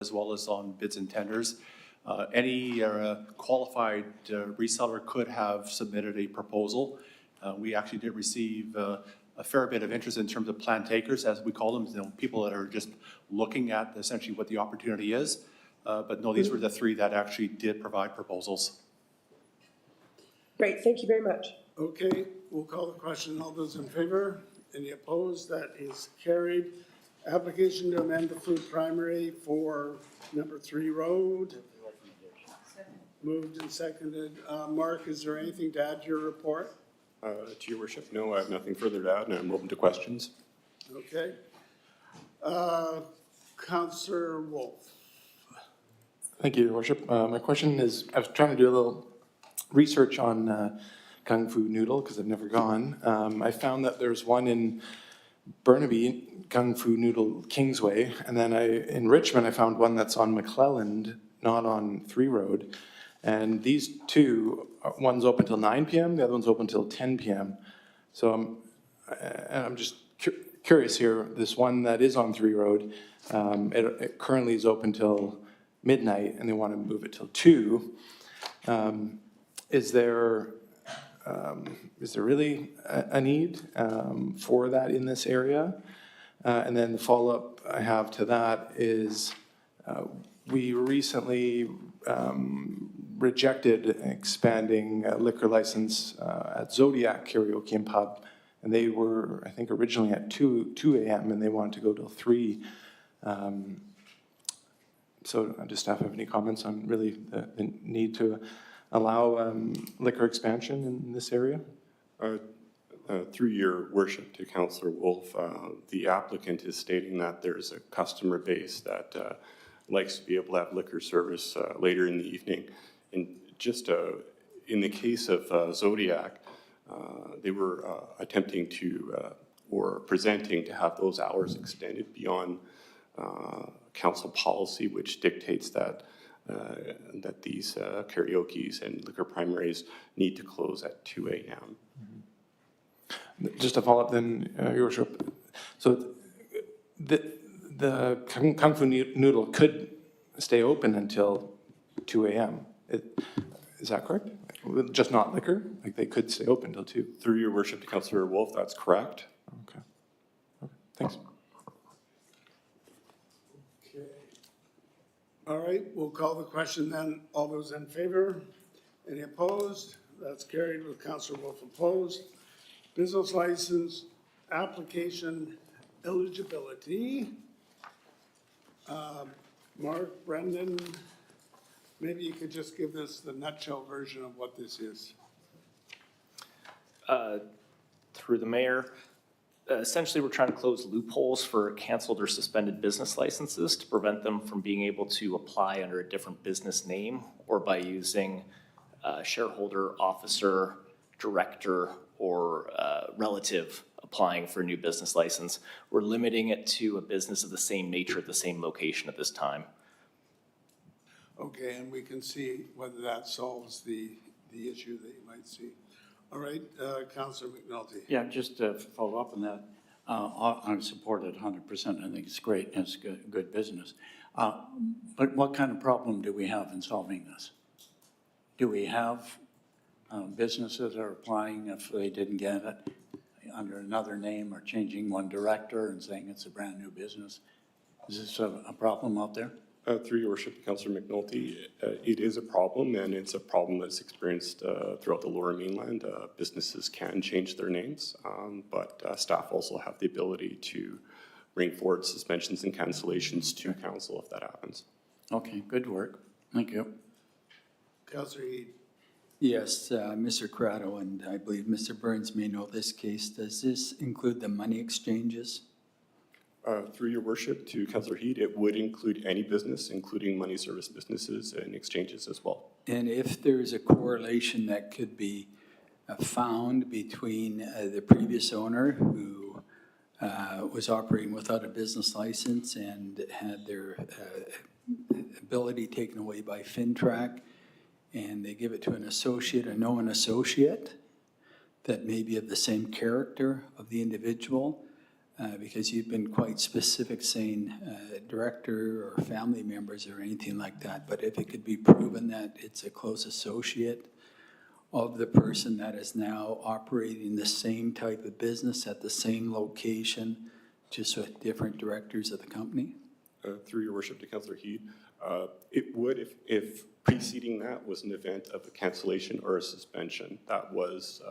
as well as on bids and tenders. Any qualified reseller could have submitted a proposal. We actually did receive a fair bit of interest in terms of plan takers, as we call them, people that are just looking at essentially what the opportunity is. But no, these were the three that actually did provide proposals. Great, thank you very much. Okay, we'll call the question. All those in favor? Any opposed? That is carried. Application to amend the food primary for number 3 Road. Moved and seconded. Mark, is there anything to add to your report? To your worship, no, I have nothing further to add, and I'm open to questions. Okay. Councillor Wolf. Thank you, Your Worship. My question is, I was trying to do a little research on Kung Fu Noodle because I've never gone. I found that there's one in Burnaby, Kung Fu Noodle Kingsway, and then in Richmond I found one that's on McClelland, not on 3 Road. And these two, one's open till 9 p.m., the other one's open till 10 p.m. So I'm just curious here, this one that is on 3 Road, it currently is open till midnight and they want to move it till 2. Is there really a need for that in this area? And then the follow-up I have to that is we recently rejected expanding liquor license at Zodiac Karaoke and Pub, and they were, I think, originally at 2 a.m. and they wanted to go till 3. So does staff have any comments on really the need to allow liquor expansion in this area? Through your worship to Councillor Wolf, the applicant is stating that there's a customer base that likes to be able to have liquor service later in the evening. And just in the case of Zodiac, they were attempting to, or presenting to have those hours extended beyond council policy, which dictates that that these karaoke's and liquor primaries need to close at 2 a.m. Just to follow up then, Your Worship, so the Kung Fu Noodle could stay open until 2 a.m. Is that correct? Just not liquor? Like they could stay open till 2? Through your worship to Councillor Wolf, that's correct. Okay. Thanks. Okay. All right, we'll call the question then. All those in favor? Any opposed? That's carried with Councillor Wolf opposed. Business license application eligibility. Mark, Brendan, maybe you could just give us the nutshell version of what this is. Through the mayor, essentially we're trying to close loopholes for canceled or suspended business licenses to prevent them from being able to apply under a different business name or by using shareholder, officer, director, or relative applying for a new business license. We're limiting it to a business of the same nature at the same location at this time. Okay, and we can see whether that solves the issue that you might see. All right, Councillor McNulty. Yeah, just to follow up on that, I support it 100%. I think it's great and it's good business. But what kind of problem do we have in solving this? Do we have businesses that are applying if they didn't get it under another name or changing one director and saying it's a brand new business? Is this a problem out there? Through your worship to Councillor McNulty, it is a problem, and it's a problem that's experienced throughout the Lower Mainland. Businesses can change their names, but staff also have the ability to bring forward suspensions and cancellations to council if that happens. Okay, good work. Thank you. Councillor Heed. Yes, Mr. Corrado, and I believe Mr. Burns may know this case. Does this include the money exchanges? Through your worship to Councillor Heed, it would include any business, including money service businesses and exchanges as well. And if there's a correlation that could be found between the previous owner who was operating without a business license and had their ability taken away by FinTrack, and they give it to an associate, a known associate, that may be of the same character of the individual, because you've been quite specific saying director or family members or anything like that. But if it could be proven that it's a close associate of the person that is now operating the same type of business at the same location, just with different directors of the company? Through your worship to Councillor Heed, it would if preceding that was an event of a cancellation or a suspension that was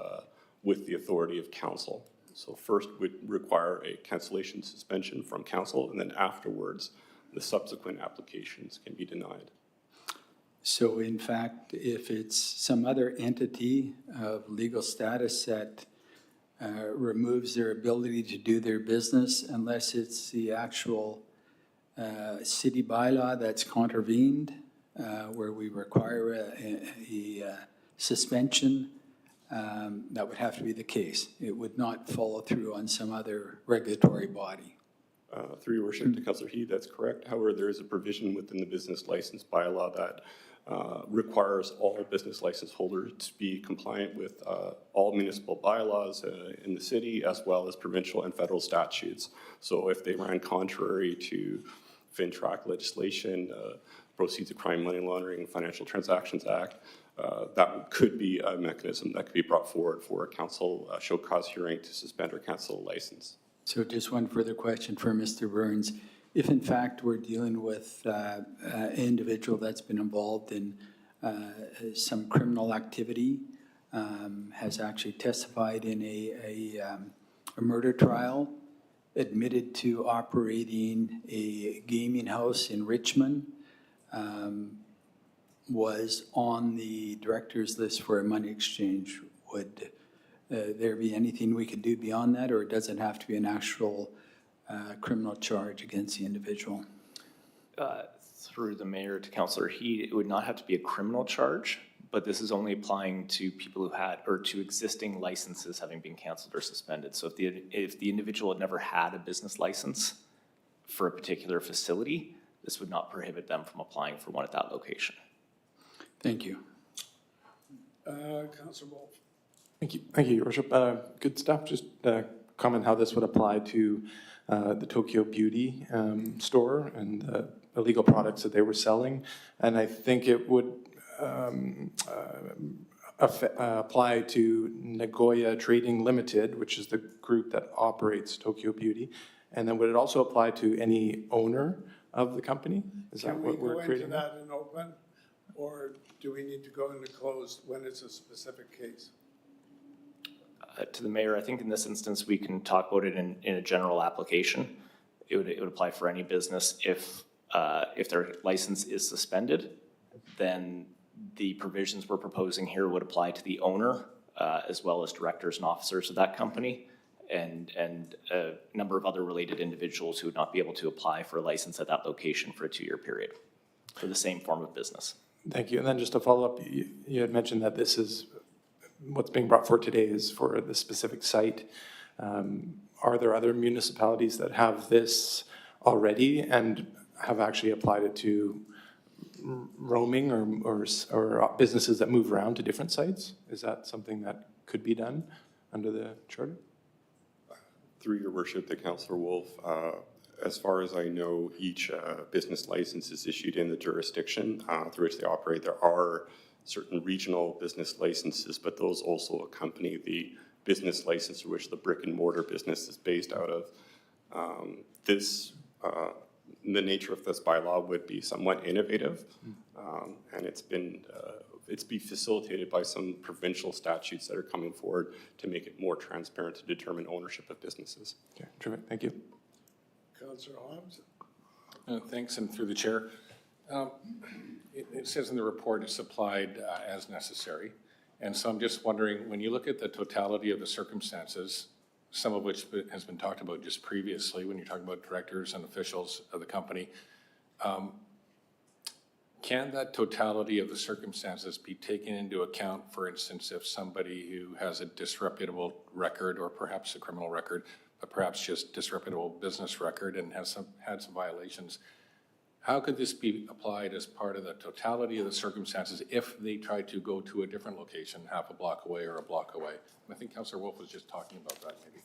with the authority of council. So first would require a cancellation suspension from council, and then afterwards, the subsequent applications can be denied. So in fact, if it's some other entity of legal status that removes their ability to do their business, unless it's the actual city bylaw that's contravened, where we require a suspension, that would have to be the case. It would not follow through on some other regulatory body. Through your worship to Councillor Heed, that's correct. However, there is a provision within the business license bylaw that requires all business license holders to be compliant with all municipal bylaws in the city, as well as provincial and federal statutes. So if they ran contrary to FinTrack legislation, Proceeds of Crime, Money Laundering, Financial Transactions Act, that could be a mechanism that could be brought forward for a council show cause hearing to suspend or cancel a license. So just one further question for Mr. Burns. If in fact we're dealing with an individual that's been involved in some criminal activity, has actually testified in a murder trial, admitted to operating a gaming house in Richmond, was on the director's list for a money exchange, would there be anything we could do beyond that, or does it have to be an actual criminal charge against the individual? Through the mayor to Councillor Heed, it would not have to be a criminal charge, but this is only applying to people who had, or to existing licenses having been canceled or suspended. So if the individual had never had a business license for a particular facility, this would not prohibit them from applying for one at that location. Thank you. Councillor Wolf. Thank you, Your Worship. Good stuff. Just comment how this would apply to the Tokyo Beauty store and the illegal products that they were selling. And I think it would apply to Nagoya Trading Limited, which is the group that operates Tokyo Beauty. And then would it also apply to any owner of the company? Is that what we're creating? Can we go into that in open, or do we need to go into closed when it's a specific case? To the mayor, I think in this instance, we can talk about it in a general application. It would apply for any business. If their license is suspended, then the provisions we're proposing here would apply to the owner, as well as directors and officers of that company, and a number of other related individuals who would not be able to apply for a license at that location for a 2-year period for the same form of business. Thank you. And then just to follow up, you had mentioned that this is what's being brought forward today is for the specific site. Are there other municipalities that have this already and have actually applied it to roaming or businesses that move around to different sites? Is that something that could be done under the charter? Through your worship to Councillor Wolf, as far as I know, each business license is issued in the jurisdiction through which they operate. There are certain regional business licenses, but those also accompany the business license through which the brick and mortar business is based out of. The nature of this bylaw would be somewhat innovative, and it's been facilitated by some provincial statutes that are coming forward to make it more transparent to determine ownership of businesses. Okay, terrific. Thank you. Councillor Hobbs? Thanks, and through the chair. It says in the report it's applied as necessary. And so I'm just wondering, when you look at the totality of the circumstances, some of which has been talked about just previously when you're talking about directors and officials of the company, can that totality of the circumstances be taken into account, for instance, if somebody who has a disreputable record or perhaps a criminal record, but perhaps just disreputable business record and has had some violations, how could this be applied as part of the totality of the circumstances if they try to go to a different location, half a block away or a block away? And I think Councillor Wolf was just talking about that maybe.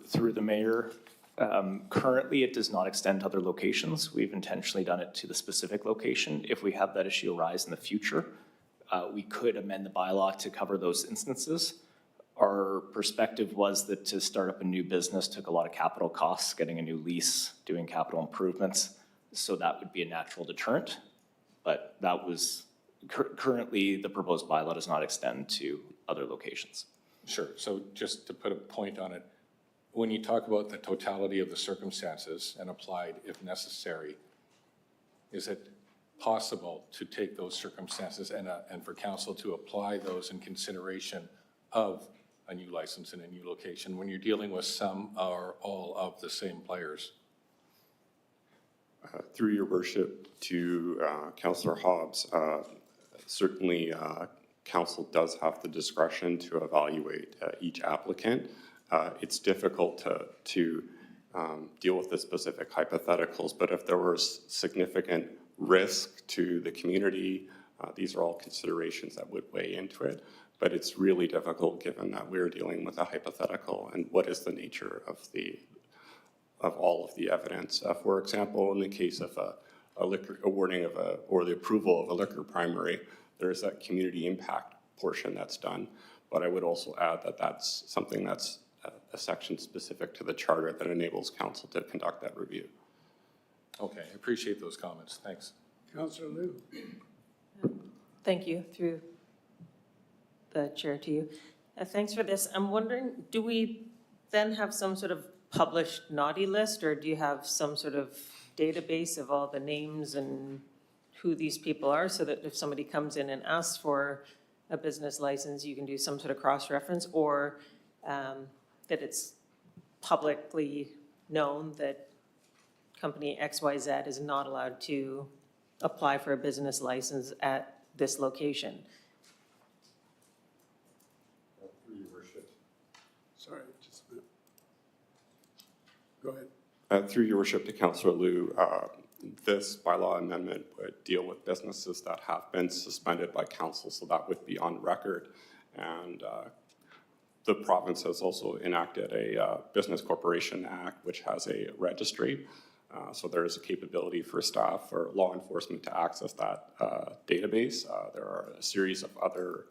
Through the mayor, Currently, it does not extend to other locations. We've intentionally done it to the specific location. If we have that issue arise in the future, we could amend the bylaw to cover those instances. Our perspective was that to start up a new business took a lot of capital costs, getting a new lease, doing capital improvements. So that would be a natural deterrent. But that was, currently, the proposed bylaw does not extend to other locations. Sure, so just to put a point on it, when you talk about the totality of the circumstances and applied if necessary, is it possible to take those circumstances and for council to apply those in consideration of a new license in a new location when you're dealing with some or all of the same players? Through your worship to Councillor Hobbs, certainly council does have the discretion to evaluate each applicant. It's difficult to deal with the specific hypotheticals, but if there was significant risk to the community, these are all considerations that would weigh into it. But it's really difficult given that we're dealing with a hypothetical and what is the nature of all of the evidence. For example, in the case of a liquor awarding of or the approval of a liquor primary, there's that community impact portion that's done. But I would also add that that's something that's a section specific to the charter that enables council to conduct that review. Okay, I appreciate those comments. Thanks. Councillor Liu. Thank you, through the chair to you. Thanks for this. I'm wondering, do we then have some sort of published naughty list, or do you have some sort of database of all the names and who these people are, so that if somebody comes in and asks for a business license, you can do some sort of cross-reference, or that it's publicly known that company XYZ is not allowed to apply for a business license at this location? Through your worship. Sorry, just a minute. Go ahead. Through your worship to Councillor Liu, this bylaw amendment would deal with businesses that have been suspended by council, so that would be on record. And the province has also enacted a Business Corporation Act, which has a registry. So there is a capability for staff or law enforcement to access that database. There are a series of other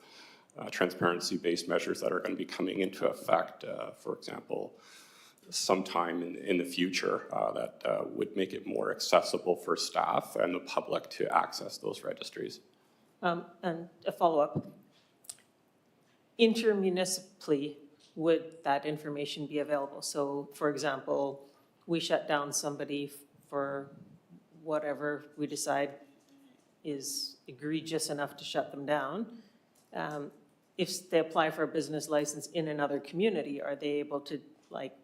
transparency-based measures that are going to be coming into effect, for example, sometime in the future that would make it more accessible for staff and the public to access those registries. And a follow-up. Intermunicipally, would that information be available? So, for example, we shut down somebody for whatever we decide is egregious enough to shut them down. If they apply for a business license in another community, are they able to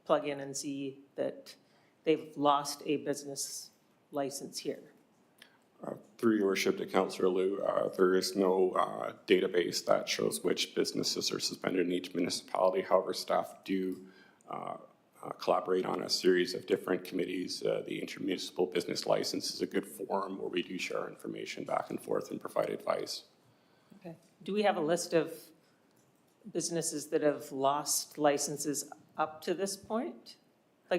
plug in and see that they've lost a business license here? Through your worship to Councillor Liu, there is no database that shows which businesses are suspended in each municipality. However, staff do collaborate on a series of different committees. The intermunicipal business license is a good forum where we do share information back and forth and provide advice. Okay. Do we have a list of businesses that have lost licenses up to this point?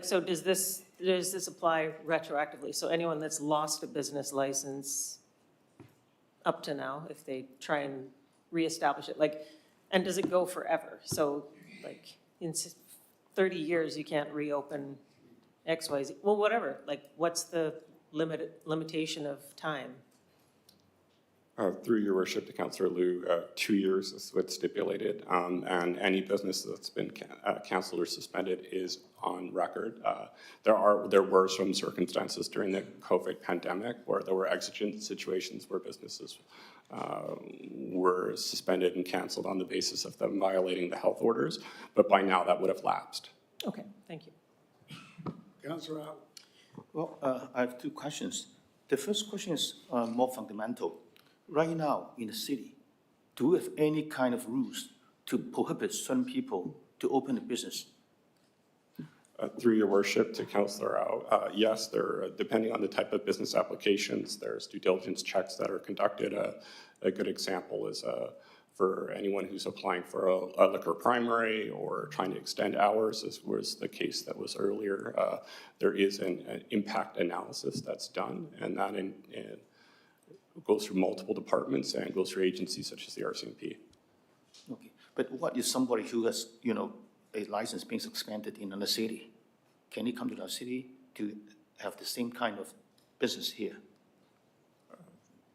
So does this apply retroactively? So anyone that's lost a business license up to now, if they try and reestablish it, and does it go forever? So in 30 years, you can't reopen XYZ, well, whatever, what's the limitation of time? Through your worship to Councillor Liu, 2 years is what's stipulated, and any business that's been canceled or suspended is on record. There were some circumstances during the COVID pandemic where there were exigent situations where businesses were suspended and canceled on the basis of them violating the health orders, but by now that would have lapsed. Okay, thank you. Councillor Al. Well, I have two questions. The first question is more fundamental. Right now in the city, do we have any kind of rules to prohibit certain people to open a business? Through your worship to Councillor Au, yes, depending on the type of business applications, there's due diligence checks that are conducted. A good example is for anyone who's applying for a liquor primary or trying to extend hours, as was the case that was earlier, there is an impact analysis that's done, and that goes through multiple departments and goes through agencies such as the RCMP. Okay, but what is somebody who has, you know, a license being suspended in another city? Can he come to our city to have the same kind of business here?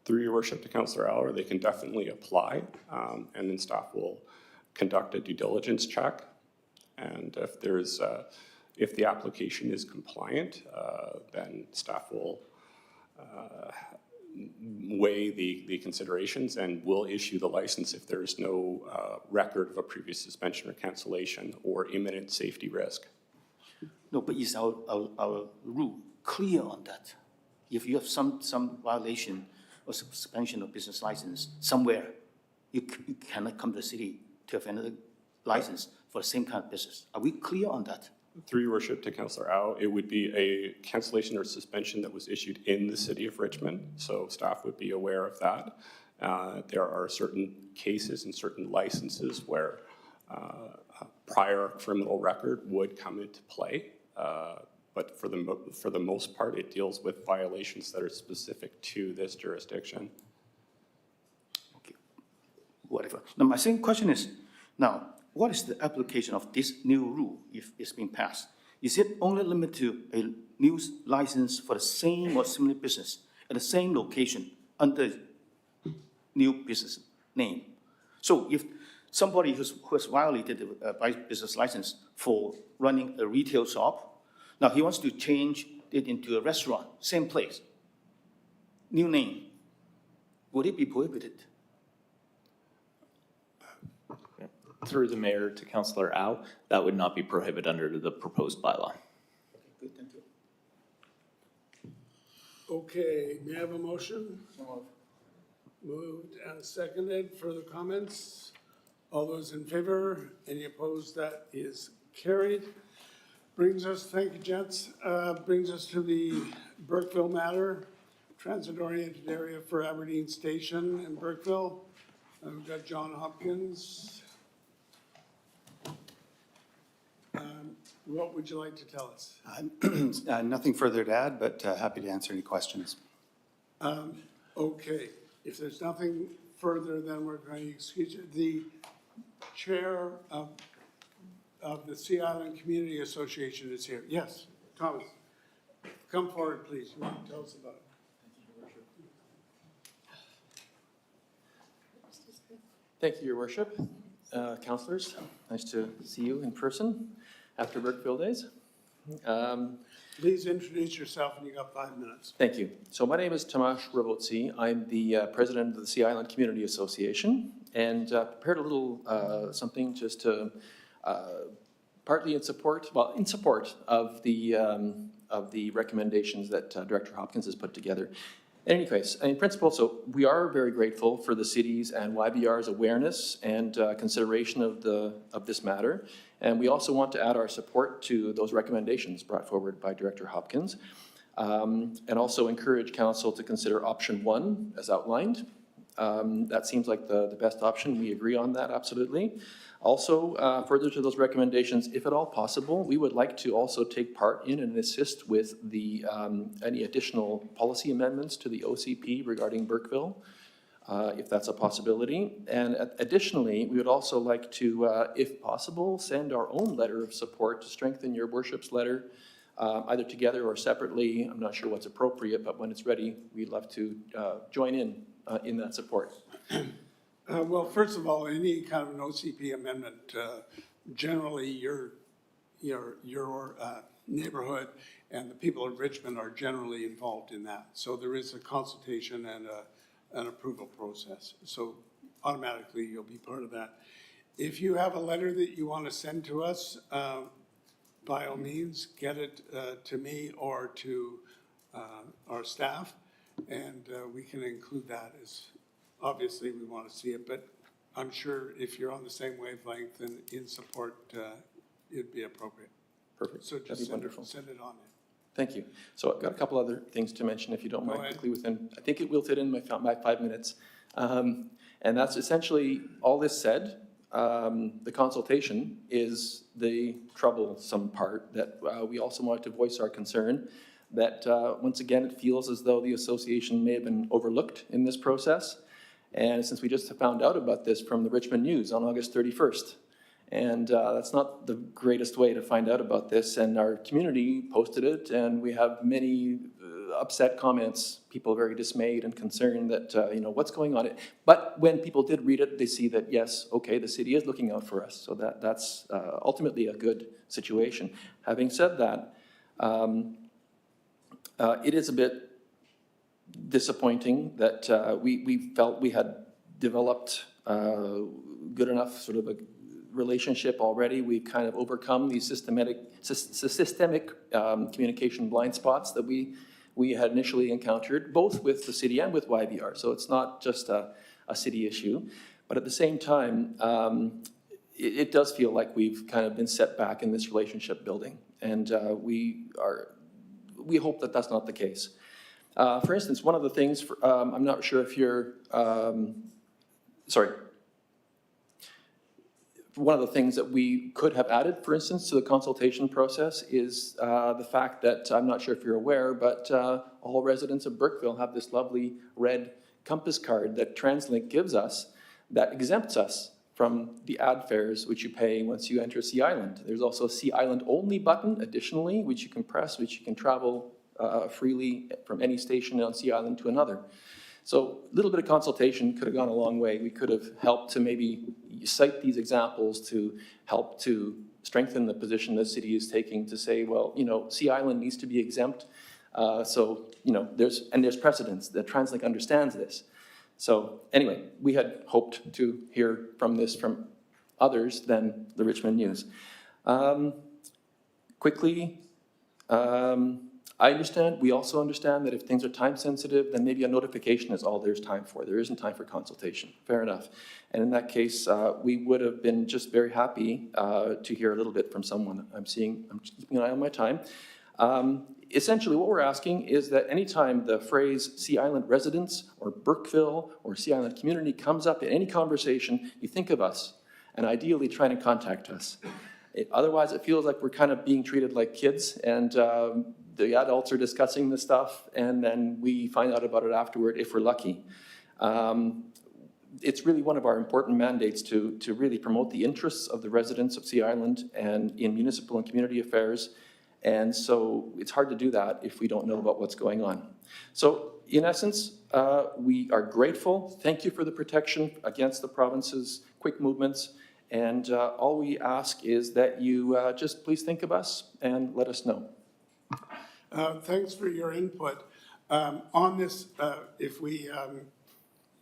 Through your worship to Councillor Aller, they can definitely apply, and then staff will conduct a due diligence check. And if the application is compliant, then staff will weigh the considerations and will issue the license if there is no record of a previous suspension or cancellation or imminent safety risk. No, but is our rule clear on that? If you have some violation or suspension of business license somewhere, you cannot come to the city to have another license for the same kind of business. Are we clear on that? Through your worship to Councillor Au, it would be a cancellation or suspension that was issued in the city of Richmond, so staff would be aware of that. There are certain cases and certain licenses where prior criminal record would come into play, but for the most part, it deals with violations that are specific to this jurisdiction. Okay, whatever. Now, my second question is, now, what is the application of this new rule if it's been passed? Is it only limited to a new license for the same or similar business at the same location under new business name? So if somebody who has violated a business license for running a retail shop, now he wants to change it into a restaurant, same place, new name, would it be prohibited? Through the mayor to Councillor Au, that would not be prohibited under the proposed bylaw. Good, thank you. Okay, may I have a motion? Moved and seconded. Further comments? All those in favor? Any opposed? That is carried. Brings us, thank you, gents, brings us to the Burkeville matter, transit-oriented area for Aberdeen Station in Burkeville. We've got John Hopkins. What would you like to tell us? Nothing further to add, but happy to answer any questions. Okay, if there's nothing further, then we're going to excuse you. The chair of the Sea Island Community Association is here. Yes, Thomas, come forward, please. You want to tell us about it? Thank you, Your Worship. Councillors, nice to see you in person after Burkeville days. Please introduce yourself, and you got 5 minutes. Thank you. So my name is Tomasz Revotsi. I'm the president of the Sea Island Community Association, and prepared a little something just to partly in support of the recommendations that Director Hopkins has put together. In any case, in principle, so we are very grateful for the city's and YVR's awareness and consideration of this matter. And we also want to add our support to those recommendations brought forward by Director Hopkins, and also encourage council to consider option 1 as outlined. That seems like the best option. We agree on that, absolutely. Also, further to those recommendations, if at all possible, we would like to also take part in and assist with the any additional policy amendments to the OCP regarding Burkeville, if that's a possibility. And additionally, we would also like to, if possible, send our own letter of support to strengthen your worship's letter, either together or separately. I'm not sure what's appropriate, but when it's ready, we'd love to join in that support. Well, first of all, any kind of an OCP amendment, generally your neighborhood and the people of Richmond are generally involved in that. So there is a consultation and an approval process. So automatically you'll be part of that. If you have a letter that you want to send to us, by all means, get it to me or to our staff, and we can include that as. Obviously, we want to see it, but I'm sure if you're on the same wavelength and in support, it'd be appropriate. Perfect. So That'd just be wonderful. send it on Thank you. So I've got a couple other things to mention, if you don't mind, ahead. quickly within, I think it will fit in my 5 minutes. And that's essentially, all this said, the consultation is the troublesome part, that we also wanted to voice our concern that, once again, it feels as though the association may have been overlooked in this process. And since we just found out about this from the Richmond News on August 31st, and that's not the greatest way to find out about this, and our community posted it, and we have many upset comments, people very dismayed and concerned that, what's going on. But when people did read it, they see that, yes, okay, the city is looking out for us, so that's ultimately a good situation. Having said that, it is a bit disappointing that we felt we had developed good enough sort of a relationship already. We've kind of overcome these systemic communication blind spots that we had initially encountered, both with the city and with YVR. So it's not just a city issue. But at the same time, it does feel like we've kind of been set back in this relationship building. And we hope that that's not the case. For instance, one of the things, I'm not sure if you're, one of the things that we could have added, for instance, to the consultation process is the fact that, I'm not sure if you're aware, but all residents of Burkeville have this lovely red compass card that TransLink gives us that exempts us from the ad fares which you pay once you enter Sea Island. There's also a Sea Island only button additionally, which you can press, which you can travel freely from any station on Sea Island to another. So a little bit of consultation could have gone a long way. We could have helped to maybe cite these examples to help to strengthen the position the city is taking to say, well, Sea Island needs to be exempt. There's precedence that TransLink understands this. So anyway, we had hoped to hear from this from others than the Richmond News. Quickly, we also understand that if things are time sensitive, then maybe a notification is all there's time for. There isn't time for consultation. Fair enough. And in that case, we would have been just very happy to hear a little bit from someone. I'm keeping an eye on my time. Essentially, what we're asking is that anytime the phrase Sea Island residents or Burkeville or Sea Island community comes up in any conversation, you think of us and ideally try to contact us. Otherwise, it feels like we're kind of being treated like kids, and the adults are discussing the stuff, and then we find out about it afterward if we're lucky. It's really one of our important mandates to really promote the interests of the residents of Sea Island and in municipal and community affairs. And so it's hard to do that if we don't know about what's going on. So in essence, we are grateful. Thank you for the protection against the province's quick movements. And all we ask is that you just please think of us and let us know. Thanks for your input. On this, if we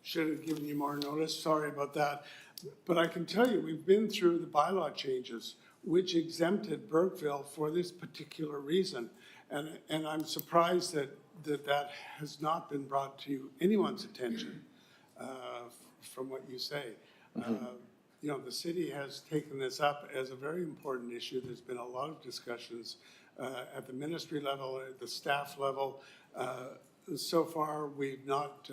should have given you more notice, sorry about that. But I can tell you, we've been through the bylaw changes which exempted Burkeville for this particular reason. And I'm surprised that has not been brought to anyone's attention from what you say. The city has taken this up as a very important issue. There's been a lot of discussions at the ministry level, at the staff level. So far, we've not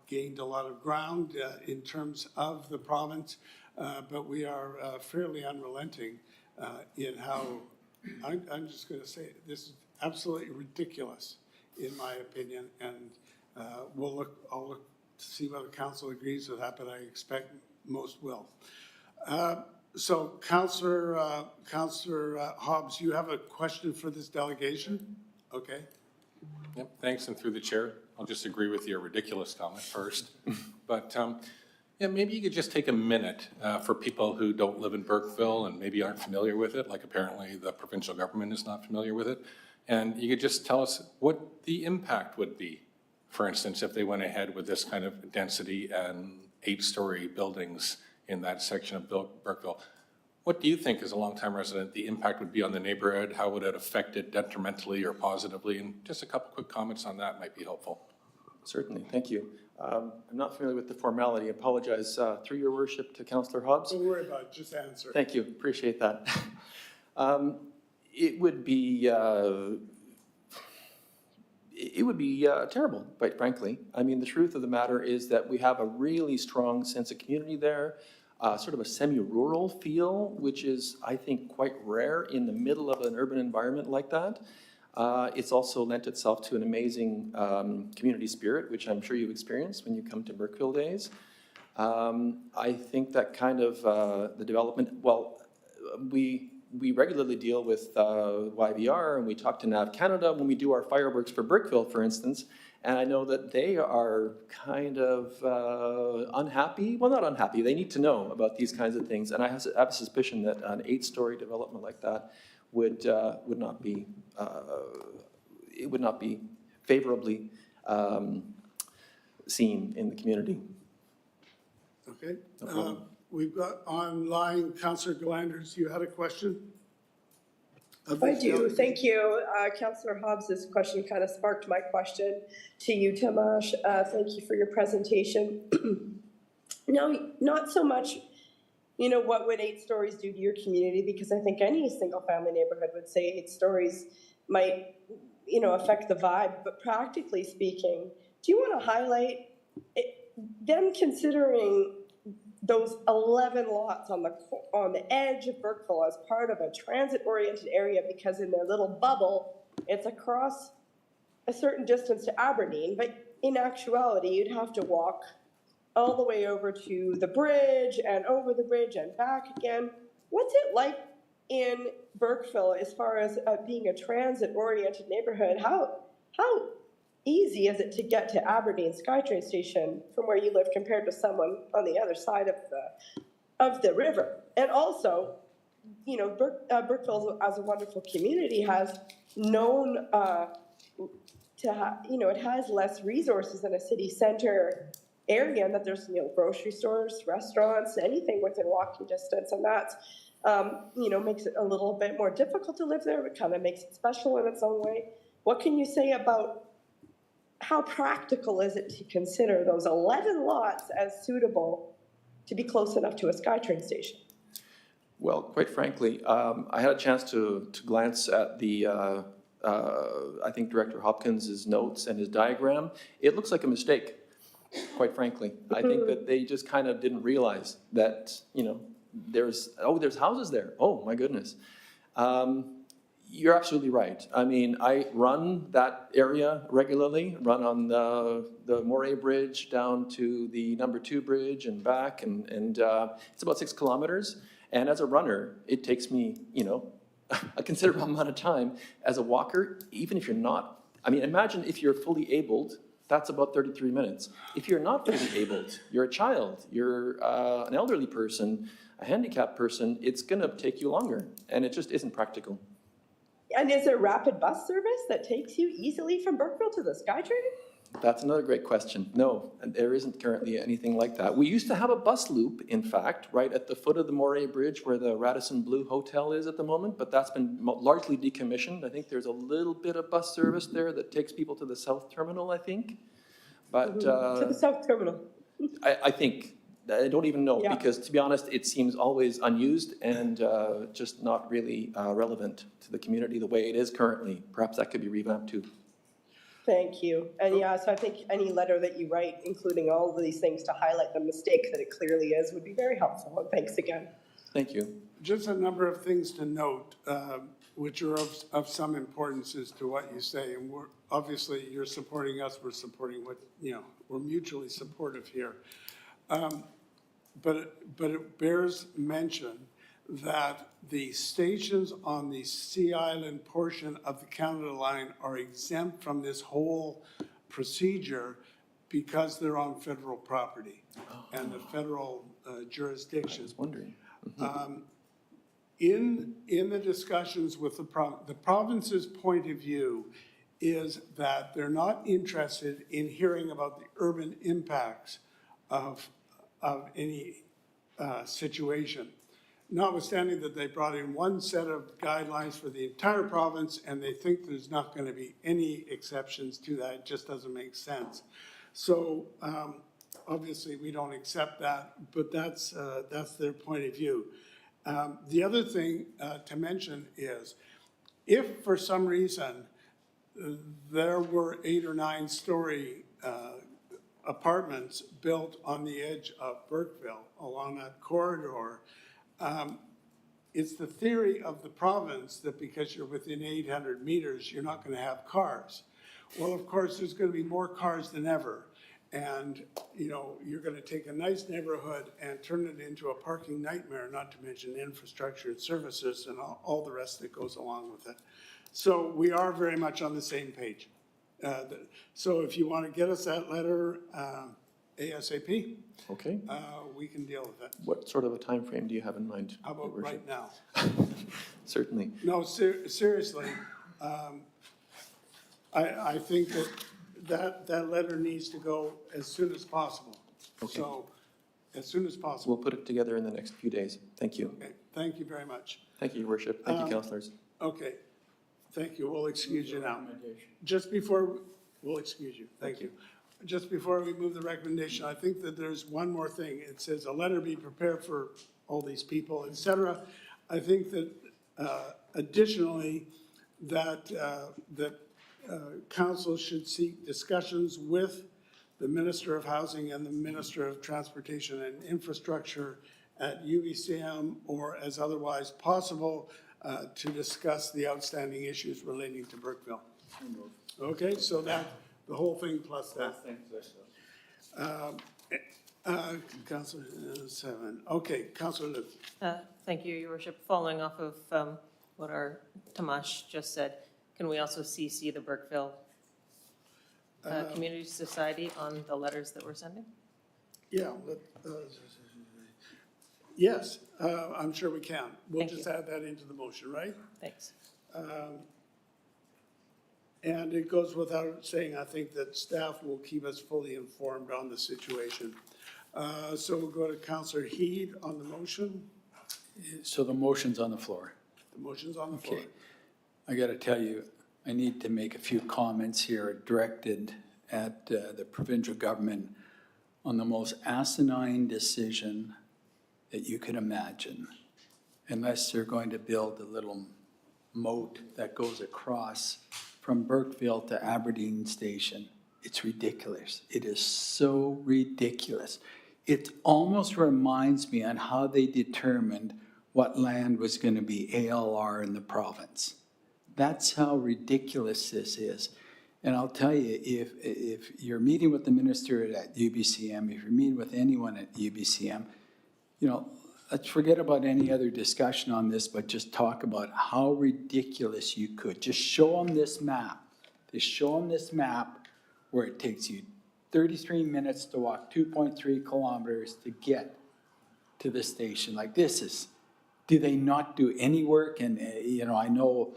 gained a lot of ground in terms of the province, but we are fairly unrelenting in how, I'm just going to say, this is absolutely ridiculous, in my opinion, and I'll look to see whether council agrees with that, but I expect most will. So Councillor Hobbs, you have a question for this delegation? Okay. Yep, thanks, and through the chair, I'll just agree with your ridiculous comment first. But maybe you could just take a minute for people who don't live in Burkeville and maybe aren't familiar with it, like apparently the provincial government is not familiar with it. And you could just tell us what the impact would be, for instance, if they went ahead with this kind of density and 8-story buildings in that section of Burkeville. What do you think, as a longtime resident, the impact would be on the neighborhood? How would it affect it detrimentally or positively? And just a couple quick comments on that might be helpful. Certainly, thank you. I'm not familiar with the formality. I apologize through your worship to Councillor Hobbs. Don't worry about it, just answer. Thank you, appreciate that. it would be terrible, quite frankly. I mean, the truth of the matter is that we have a really strong sense of community there, sort of a semi-rural feel, which is, I think, quite rare in the middle of an urban environment like that. It's also lent itself to an amazing community spirit, which I'm sure you've experienced when you come to Burkeville Days. I think that kind of the development, well, we regularly deal with YVR, and we talk to NAV Canada when we do our fireworks for Burkeville, for instance, and I know that they are kind of unhappy, well, not unhappy, they need to know about these kinds of things, and I have a suspicion that an 8-story development like that would not be favorably seen in the community. Okay. We've got online, Councillor Glanders, you had a question? I do, thank you. Councillor Hobbs's question kind of sparked my question to you, Tamash. Thank you for your presentation. No, not so much, you know, what would 8 stories do to your community? Because I think any single-family neighborhood would say 8 stories might, you know, affect the vibe. But practically speaking, do you want to highlight them considering those 11 lots on the edge of Burkeville as part of a transit-oriented area, because in their little bubble, it's across a certain distance to Aberdeen, but in actuality, you'd have to walk all the way over to the bridge and over the bridge and back again. What's it like in Burkeville as far as being a transit-oriented neighborhood? How easy is it to get to Aberdeen SkyTrain station from where you live compared to someone on the other side of the river? And also, you know, Burkeville as a wonderful community has known to have, you know, it has less resources than a city center area, and that there's, you know, grocery stores, restaurants, anything within walking distance, and that's, you know, makes it a little bit more difficult to live there. It kind of makes it special in its own way. What can you say about how practical is it to consider those 11 lots as suitable to be close enough to a SkyTrain station? Well, quite frankly, I had a chance to glance at the, I think Director Hopkins' notes and his diagram. It looks like a mistake, quite frankly. I think that they just kind of didn't realize that, you know, there's houses there. Oh, my goodness. You're absolutely right. I mean, I run that area regularly, run on the Moray Bridge down to the number 2 bridge and back, and it's about 6 kilometers. And as a runner, it takes me, you know, a considerable amount of time. As a walker, even if you're not, I mean, imagine if you're fully abled, that's about 33 minutes. If you're not fully abled, you're a child, you're an elderly person, a handicapped person, it's gonna take you longer, and it just isn't practical. And is there rapid bus service that takes you easily from Burkeville to the SkyTrain? That's another great question. No, there isn't currently anything like that. We used to have a bus loop, in fact, right at the foot of the Moray Bridge where the Radisson Blu Hotel is at the moment, but that's been largely decommissioned. I think there's a little bit of bus service there that takes people to the South Terminal, I think. But to the South Terminal. I think, I don't even know, Yeah. because to be honest, it seems always unused and just not really relevant to the community the way it is currently. Perhaps that could be revamped too. Thank you. And yeah, so I think any letter that you write, including all of these things to highlight the mistake that it clearly is, would be very helpful. And thanks again. Thank you. Just a number of things to note, which are of some importance as to what you say. And we're, obviously, you're supporting us, we're supporting what, you know, we're mutually supportive here. But it bears mention that the stations on the Sea Island portion of the Canada Line are exempt from this whole procedure because they're on federal property and the federal jurisdiction. I was wondering. In the discussions with the province's point of view is that they're not interested in hearing about the urban impacts of any situation. Notwithstanding that they brought in one set of guidelines for the entire province and they think there's not going to be any exceptions to that, it just doesn't make sense. So obviously we don't accept that, but that's their point of view. The other thing to mention is If for some reason there were 8 or 9 story apartments built on the edge of Burkeville along that corridor, it's the theory of the province that because you're within 800 meters, you're not going to have cars. Well, of course, there's going to be more cars than ever. And, you know, you're going to take a nice neighborhood and turn it into a parking nightmare, not to mention infrastructure and services and all the rest that goes along with it. So we are very much on the same page. So if you want to get us that letter ASAP, Okay. we can deal with it. What sort of a time frame do you have in mind? How about Your Worship? right now? Certainly. No, seriously, I think that letter needs to go as soon as possible. Okay. So, as soon as possible. We'll put it together in the next few days. Thank you. Okay, thank you very much. Thank you, Your Worship. Thank you, councillors. Okay, thank you, we'll excuse you now. Just before, we'll excuse you, thank you. Just before we move the recommendation, I think that there's one more thing. It says a letter be prepared for all these people, et cetera. I think that additionally, that council should seek discussions with the Minister of Housing and the Minister of Transportation and Infrastructure at UBCM or as otherwise possible to discuss the outstanding issues relating to Burkeville. Okay, so that, the whole thing plus that. Councilor 7, okay, Councilor Luke. Thank you, Your Worship. Following off of what our Tomasz just said, can we also CC the Burkeville Community Society on the letters that we're sending? Yeah, yes, I'm sure we can. We'll Thank just you. add that into the motion, right? Thanks. And it goes without saying, I think that staff will keep us fully informed on the situation. So we'll go to Councillor Heed on the motion. So the motion's on the floor. The motion's on the floor. Okay. I got to tell you, I need to make a few comments here directed at the provincial government on the most asinine decision that you could imagine, unless they're going to build a little moat that goes across from Burkeville to Aberdeen Station. It's ridiculous. It is so ridiculous. It almost reminds me on how they determined what land was going to be ALR in the province. That's how ridiculous this is. And I'll tell you, if you're meeting with the minister at UBCM, if you're meeting with anyone at UBCM, you know, let's forget about any other discussion on this, but just talk about how ridiculous you could. Just show them this map. Just show them this map where it takes you 33 minutes to walk 2.3 kilometers to get to the station. Like this is, do they not do any work? And, you know, I know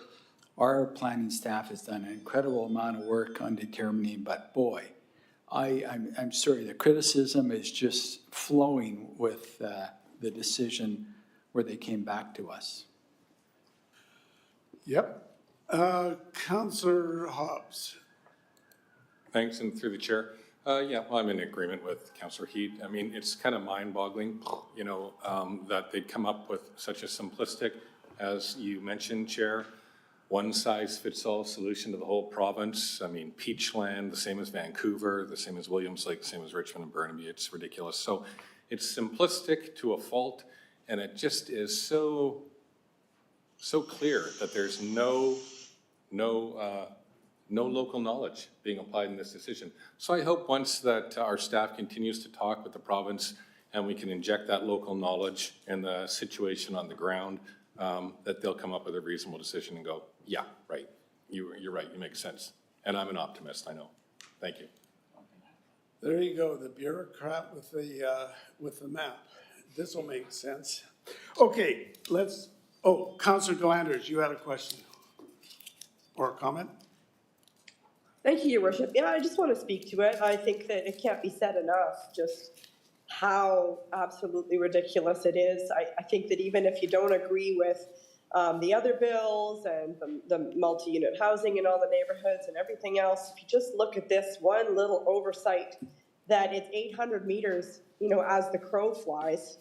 our planning staff has done an incredible amount of work on determining, but boy, I'm sorry, the criticism is just flowing with the decision where they came back to us. Yep. Councillor Hobbs. Thanks, and through the chair. Yeah, well, I'm in agreement with Councillor Heed. I mean, it's kind of mind-boggling, you know, that they'd come up with such a simplistic, as you mentioned, Chair, one-size-fits-all solution to the whole province. I mean, Peachland, the same as Vancouver, the same as Williams Lake, the same as Richmond and Burnaby. It's ridiculous. So it's simplistic to a fault, and it just is so clear that there's no local knowledge being applied in this decision. So I hope once that our staff continues to talk with the province and we can inject that local knowledge in the situation on the ground, that they'll come up with a reasonable decision and go, yeah, right, you're right, you make sense. And I'm an optimist, I know. Thank you. There you go, the bureaucrat with the map. This will make sense. Okay, Councillor Glanders, you had a question or a comment? Thank you, Your Worship. Yeah, I just want to speak to it. I think that it can't be said enough, just how absolutely ridiculous it is. I think that even if you don't agree with the other bills and the multi-unit housing in all the neighborhoods and everything else, if you just look at this one little oversight that it's 800 meters, you know, as the crow flies,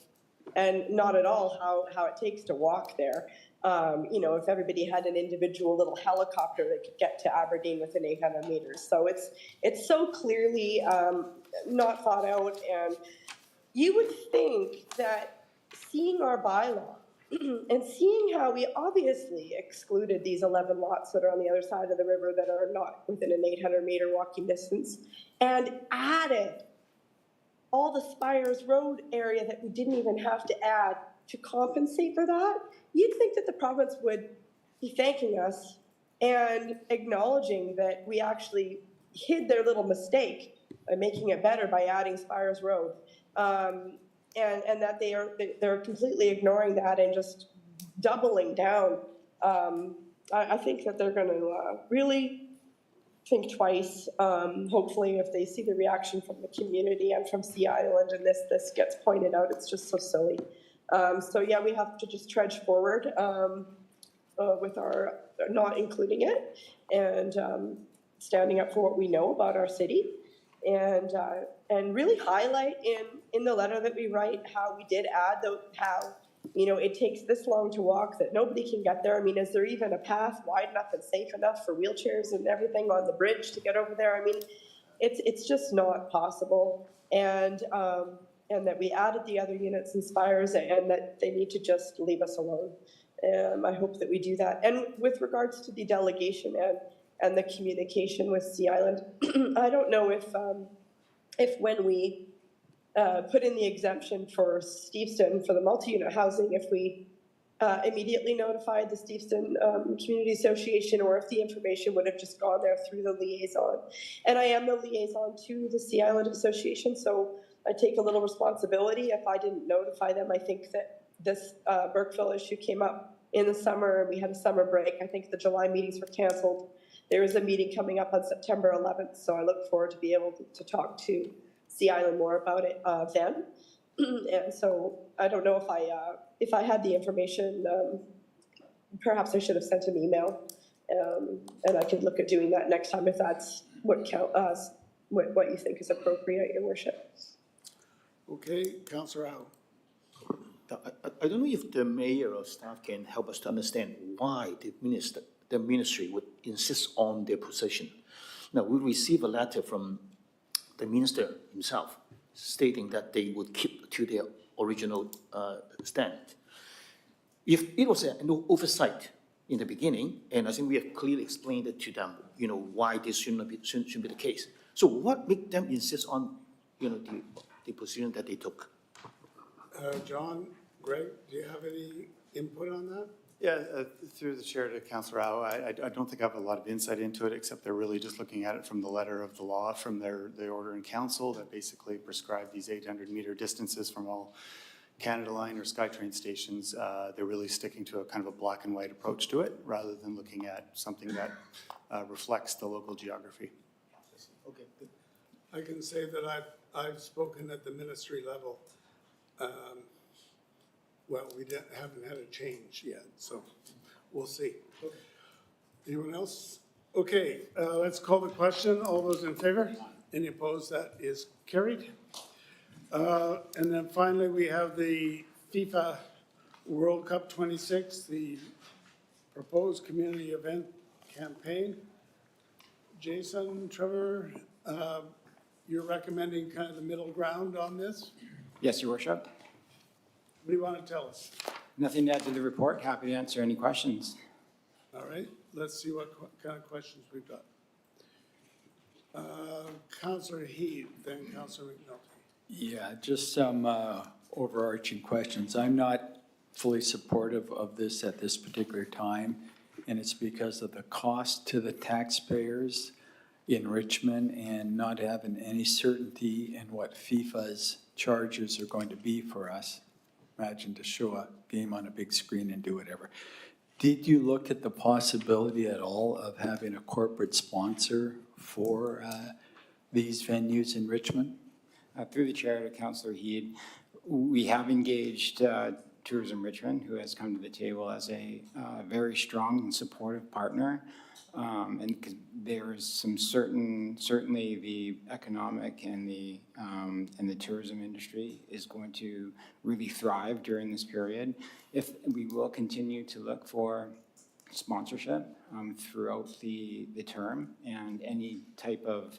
and not at all how it takes to walk there. You know, if everybody had an individual little helicopter that could get to Aberdeen within 800 meters. So it's so clearly not thought out, and you would think that seeing our bylaw and seeing how we obviously excluded these 11 lots that are on the other side of the river that are not within an 800-meter walking distance, and added all the Spires Road area that we didn't even have to add to compensate for that, you'd think that the province would be thanking us and acknowledging that we actually hid their little mistake by making it better by adding Spires Road. And that they're completely ignoring that and just doubling down. I think that they're going to really think twice. Hopefully, if they see the reaction from the community and from Sea Island, and this gets pointed out, it's just so silly. So yeah, we have to just trudge forward with our not including it and standing up for what we know about our city. And really highlight in the letter that we write how we did add how, you know, it takes this long to walk that nobody can get there. I mean, is there even a path wide enough and safe enough for wheelchairs and everything on the bridge to get over there? I mean, it's just not possible. And that we added the other units in Spires and that they need to just leave us alone. I hope that we do that. And with regards to the delegation and the communication with Sea Island, I don't know if when we put in the exemption for Steveston for the multi-unit housing, if we immediately notified the Steveston Community Association, or if the information would have just gone there through the liaison. And I am the liaison to the Sea Island Association, so I take a little responsibility if I didn't notify them. I think that this Burkeville issue came up in the summer, and we had a summer break. I think the July meetings were canceled. There is a meeting coming up on September 11th, so I look forward to be able to talk to Sea Island more about it then. And so I don't know if I had the information, perhaps I should have sent an email, and I could look at doing that next time if that's what you think is appropriate, Your Worship. Okay, Councillor Howe. I don't know if the mayor or staff can help us to understand why the ministry would insist on their position. Now, we received a letter from the minister himself stating that they would keep to their original stand. If it was an oversight in the beginning, and I think we have clearly explained it to them, you know, why this shouldn't be the case. So what made them insist on, you know, the position that they took? John, Greg, do you have any input on that? Yeah, through the chair to Councillor Howe, I don't think I have a lot of insight into it, except they're really just looking at it from the letter of the law, from the order in council that basically prescribe these 800-meter distances from all Canada Line or SkyTrain stations. They're really sticking to a kind of a black and white approach to it, rather than looking at something that reflects the local geography. Okay, good. I can say that I've spoken at the ministry level. Well, we haven't had a change yet, so we'll see. Anyone else? Okay, let's call the question. All those in favor? Any opposed? That is carried. And then finally, we have the FIFA World Cup 26, the proposed community event campaign. Jason, Trevor, you're recommending kind of the middle ground on this? Yes, Your Worship. What do you want to tell us? Nothing to add to the report. Happy to answer any questions. All right, let's see what kind of questions we've got. Councillor Heed, then Councillor McNulty. Yeah, just some overarching questions. I'm not fully supportive of this at this particular time, and it's because of the cost to the taxpayers in Richmond and not having any certainty in what FIFA's charges are going to be for us. Imagine to show a game on a big screen and do whatever. Did you look at the possibility at all of having a corporate sponsor for these venues in Richmond? Through the chair to Councillor Heed, we have engaged Tourism Richmond, who has come to the table as a very strong and supportive partner. And 'cause there is some certainly the economic and the tourism industry is going to really thrive during this period. If we will continue to look for sponsorship throughout the term, and any type of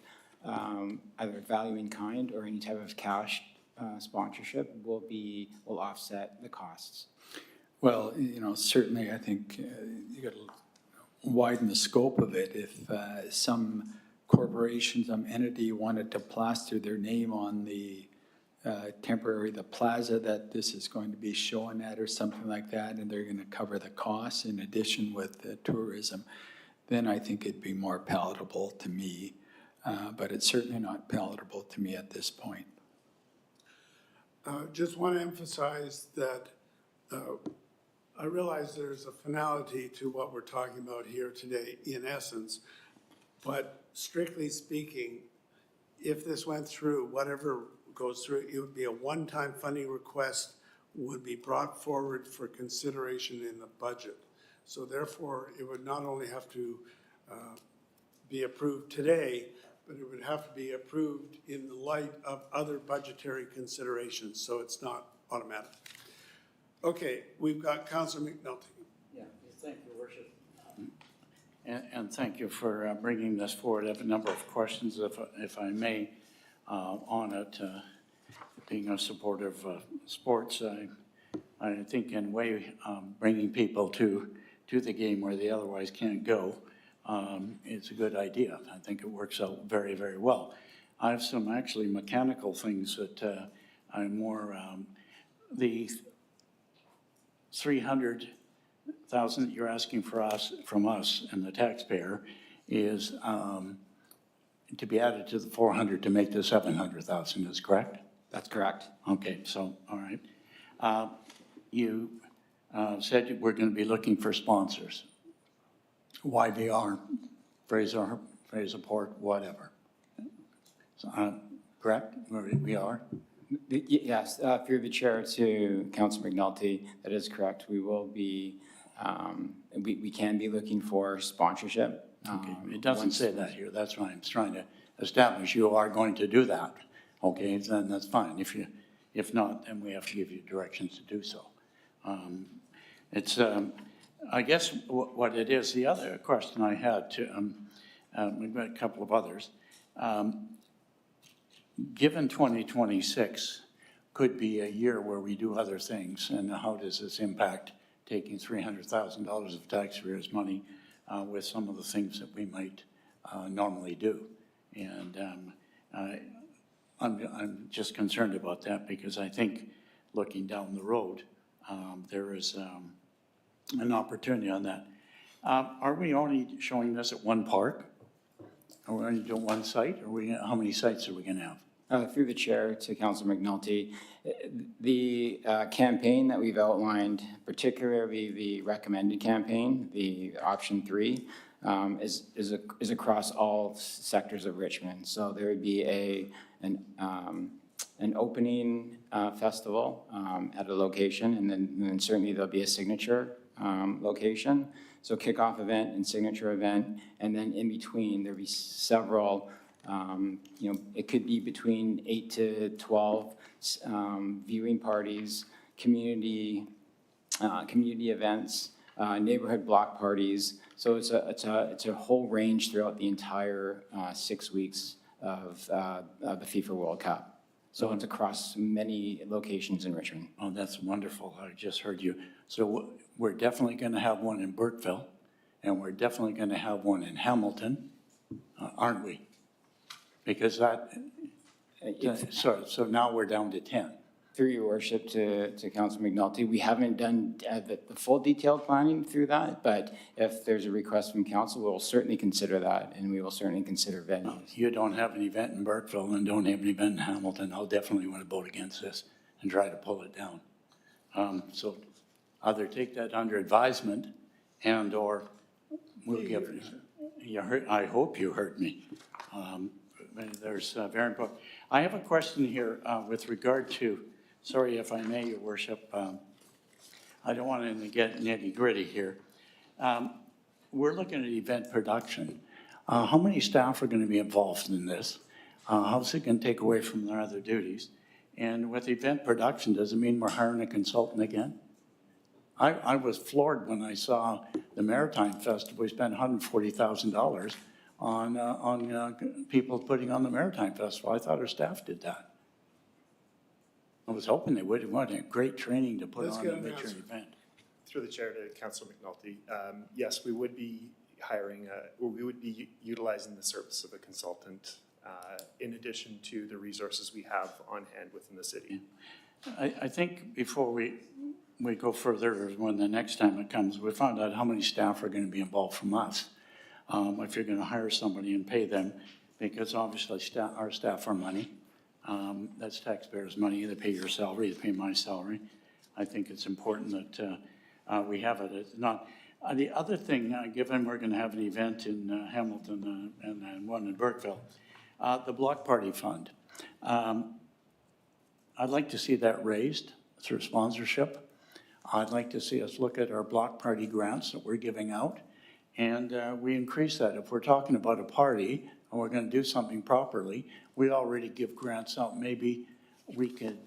either value in kind or any type of cash sponsorship will offset the costs. Well, you know, certainly I think you got to widen the scope of it. If some corporation, some entity wanted to plaster their name on the the plaza that this is going to be shown at or something like that, and they're going to cover the costs in addition with the tourism, then I think it'd be more palatable to me. But it's certainly not palatable to me at this point. Just want to emphasize that I realize there's a finality to what we're talking about here today, in essence. But strictly speaking, if this went through, whatever goes through, it would be a one-time funding request, would be brought forward for consideration in the budget. So therefore, it would not only have to be approved today, but it would have to be approved in the light of other budgetary considerations, so it's not automatic. Okay, we've got Councilor McNulty. Yeah, thank you, Worship. And thank you for bringing this forward. I have a number of questions, if I may, on it. Being a supporter of sports, I think in a way bringing people to the game where they otherwise can't go, it's a good idea. I think it works out very, very well. I have some actually mechanical things that I'm more, the 300,000 that you're asking from us and the taxpayer is to be added to the 400 to make the 700,000, is correct? That's correct. Okay, so, all right. You said we're going to be looking for sponsors. YVR, Fraser Port, whatever. So, correct? We are? Yes, through the chair to Councilor McNulty, that is correct. We will be, we can be looking for sponsorship. Okay, it doesn't say that here. That's why I'm trying to establish you are going to do that. Okay, then that's fine. If not, then we have to give you directions to do so. It's, I guess what it is, the other question I had to, we've got a couple of others. Given 2026 could be a year where we do other things, and how does this impact taking $300,000 of taxpayers' money with some of the things that we might normally do? And I'm just concerned about that because I think looking down the road, there is an opportunity on that. Are we only showing this at one park? Are we only doing one site? How many sites are we going to have? Through the chair to Councilor McNulty, the campaign that we've outlined, particularly the recommended campaign, the option 3, is across all sectors of Richmond. So there would be an opening festival at a location, and then certainly there'll be a signature location. So kickoff event and signature event, and then in between there'll be several. It could be between 8 to 12 viewing parties, community events, neighborhood block parties. So it's a whole range throughout the entire 6 weeks of the FIFA World Cup. So it's across many locations in Richmond. Oh, that's wonderful. I just heard you. So we're definitely going to have one in Burkeville, and we're definitely going to have one in Hamilton, aren't we? Because so now we're down to 10. Through your worship to Councilor McNulty, we haven't done the full detailed planning through that, but if there's a request from council, we'll certainly consider that, and we will certainly consider venues. You don't have an event in Burkeville and don't have an event in Hamilton, I'll definitely want to vote against this and try to pull it down. So either take that under advisement and/or we'll give it. I hope you heard me. There's very important. I have a question here with regard to, sorry if I may, Your Worship, I don't want to get nitty-gritty here. We're looking at event production. How many staff are going to be involved in this? How's it going to take away from their other duties? And with event production, does it mean we're hiring a consultant again? I was floored when I saw the Maritime Festival, we spent $140,000 on people putting on the Maritime Festival. I thought our staff did that. I was hoping they would. Want a great training to put Let's on get a an major answer. event. Through the chair to Councilor McNulty, yes, we would be hiring, or we would be utilizing the service of a consultant in addition to the resources we have on hand within the city. I think before we go further, when the next time it comes, we found out how many staff are going to be involved from us. If you're going to hire somebody and pay them, because obviously our staff are money. That's taxpayers' money. They pay your salary, they pay my salary. I think it's important that we have it. It's not, the other thing, given we're going to have an event in Hamilton and one in Burkeville, the Block Party Fund. I'd like to see that raised through sponsorship. I'd like to see us look at our block party grants that we're giving out, and we increase that. If we're talking about a party and we're going to do something properly, we already give grants out. Maybe we could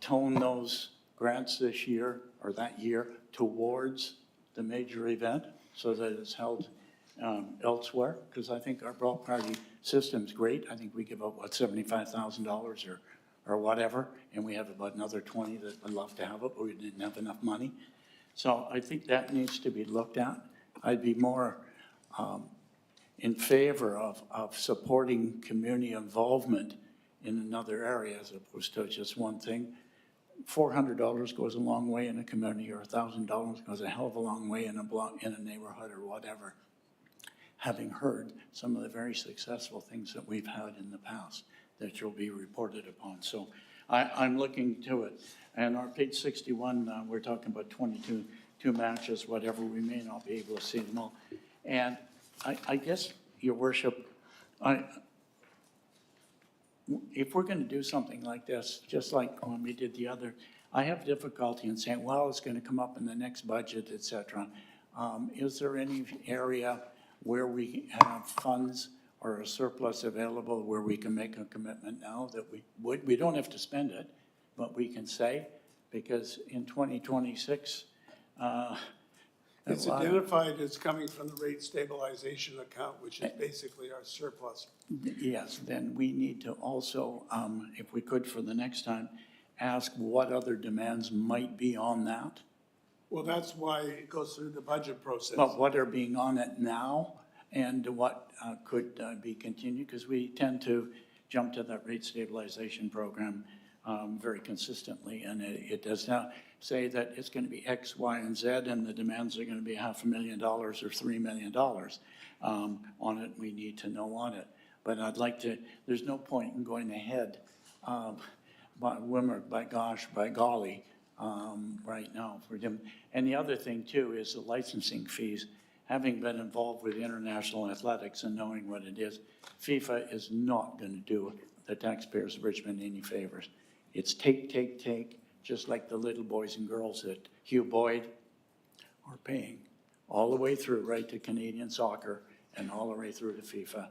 tone those grants this year or that year towards the major event so that it's held elsewhere, because I think our block party system's great. I think we give out, what, $75,000 or whatever, and we have about another 20 that would love to have it, but we didn't have enough money. So I think that needs to be looked at. I'd be more in favor of supporting community involvement in another area as opposed to just one thing. $400 goes a long way in a community, or $1,000 goes a hell of a long way in a block, in a neighborhood, or whatever. Having heard some of the very successful things that we've had in the past that you'll be reported upon. So I'm looking to it. And our page 61, we're talking about 22 matches, whatever. We may not be able to see them all. And I guess, Your Worship, if we're going to do something like this, just like when we did the other, I have difficulty in saying, well, it's going to come up in the next budget, et cetera. Is there any area where we have funds or a surplus available where we can make a commitment now that we don't have to spend it, but we can say, because in 2026, It's identified as coming from the rate stabilization account, which is basically our surplus. yes, then we need to also, if we could for the next time, ask what other demands might be on that. Well, that's why it goes through the budget process. But what are being on it now and what could be continued? Because we tend to jump to that rate stabilization program very consistently. And it does not say that it's going to be X, Y, and Z, and the demands are going to be $500,000 or $3 million on it. We need to know on it. But I'd like to, there's no point in going ahead by whimmer, by gosh, by golly, right now for them. And the other thing too is the licensing fees. Having been involved with international athletics and knowing what it is, FIFA is not going to do the taxpayers of Richmond any favors. It's take, just like the little boys and girls that Hugh Boyd are paying all the way through, right to Canadian soccer and all the way through to FIFA.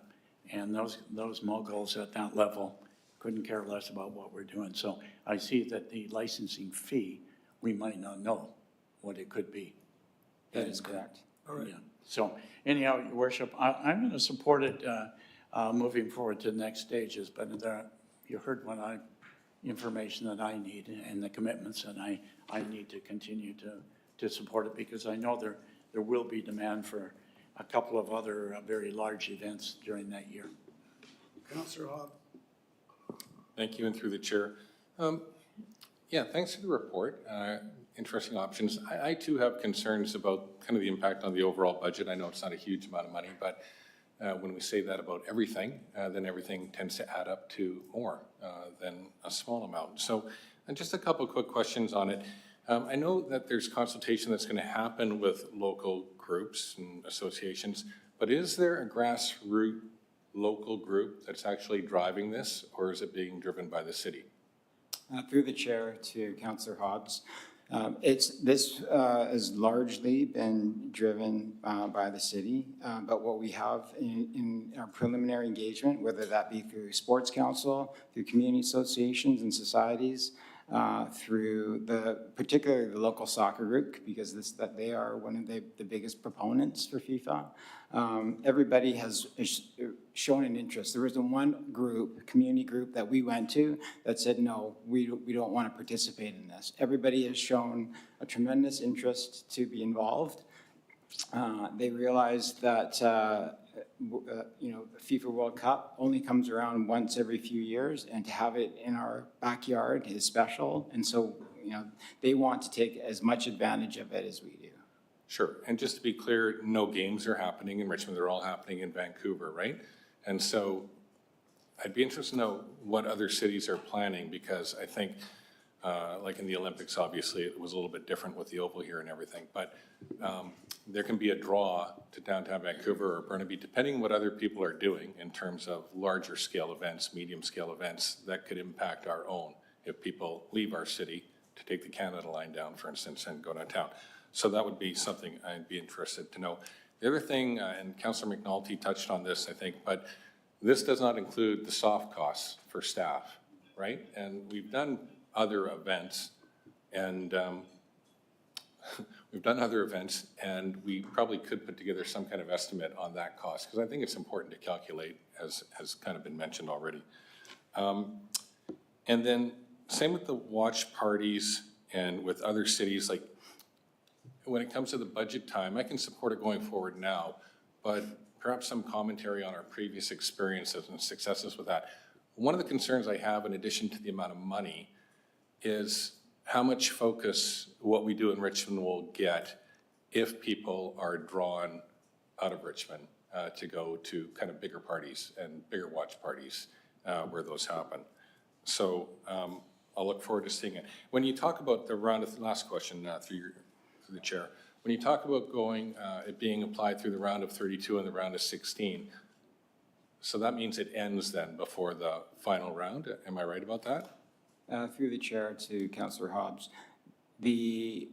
And those moguls at that level couldn't care less about what we're doing. So I see that the licensing fee, we might not know what it could be. That is correct. All right. Yeah. So anyhow, Your Worship, I'm going to support it moving forward to the next stages, but you heard what information that I need and the commitments that I need to continue to support it, because I know there will be demand for a couple of other very large events during that year. Councillor Hobb. Thank you, and through the chair. Yeah, thanks for the report. Interesting options. I too have concerns about kind of the impact on the overall budget. I know it's not a huge amount of money, but when we say that about everything, then everything tends to add up to more than a small amount. So just a couple of quick questions on it. I know that there's consultation that's going to happen with local groups and associations, but is there a grassroots local group that's actually driving this, or is it being driven by the city? Through the chair to Councillor Hobbs, This has largely been driven by the city, but what we have in our preliminary engagement, whether that be through Sports Council, through community associations and societies, through particularly the local soccer group, because that they are one of the biggest proponents for FIFA. Everybody has shown an interest. There was one group, community group that we went to that said, no, we don't want to participate in this. Everybody has shown a tremendous interest to be involved. They realize that the FIFA World Cup only comes around once every few years, and to have it in our backyard is special. And so, they want to take as much advantage of it as we do. Sure, and just to be clear, no games are happening in Richmond, they're all happening in Vancouver, right? And so I'd be interested to know what other cities are planning, because I think, like in the Olympics, obviously, it was a little bit different with the Oval here and everything, but there can be a draw to downtown Vancouver or Burnaby, depending on what other people are doing in terms of larger scale events, medium scale events, that could impact our own if people leave our city to take the Canada Line down, for instance, and go downtown. So that would be something I'd be interested to know. The other thing, and Councillor McNulty touched on this, I think, but this does not include the soft costs for staff, right? And we've done other events, and we probably could put together some kind of estimate on that cost, because I think it's important to calculate, as has kind of been mentioned already. And then same with the watch parties and with other cities, like when it comes to the budget time, I can support it going forward now, but perhaps some commentary on our previous experiences and successes with that. One of the concerns I have, in addition to the amount of money, is how much focus what we do in Richmond will get if people are drawn out of Richmond to go to kind of bigger parties and bigger watch parties where those happen. So I'll look forward to seeing it. When you talk about the round of, last question through the chair, when you talk about going, it being applied through the round of 32 and the round of 16, so that means it ends then before the final round, am I right about that? Through the chair to Councillor Hobbs, the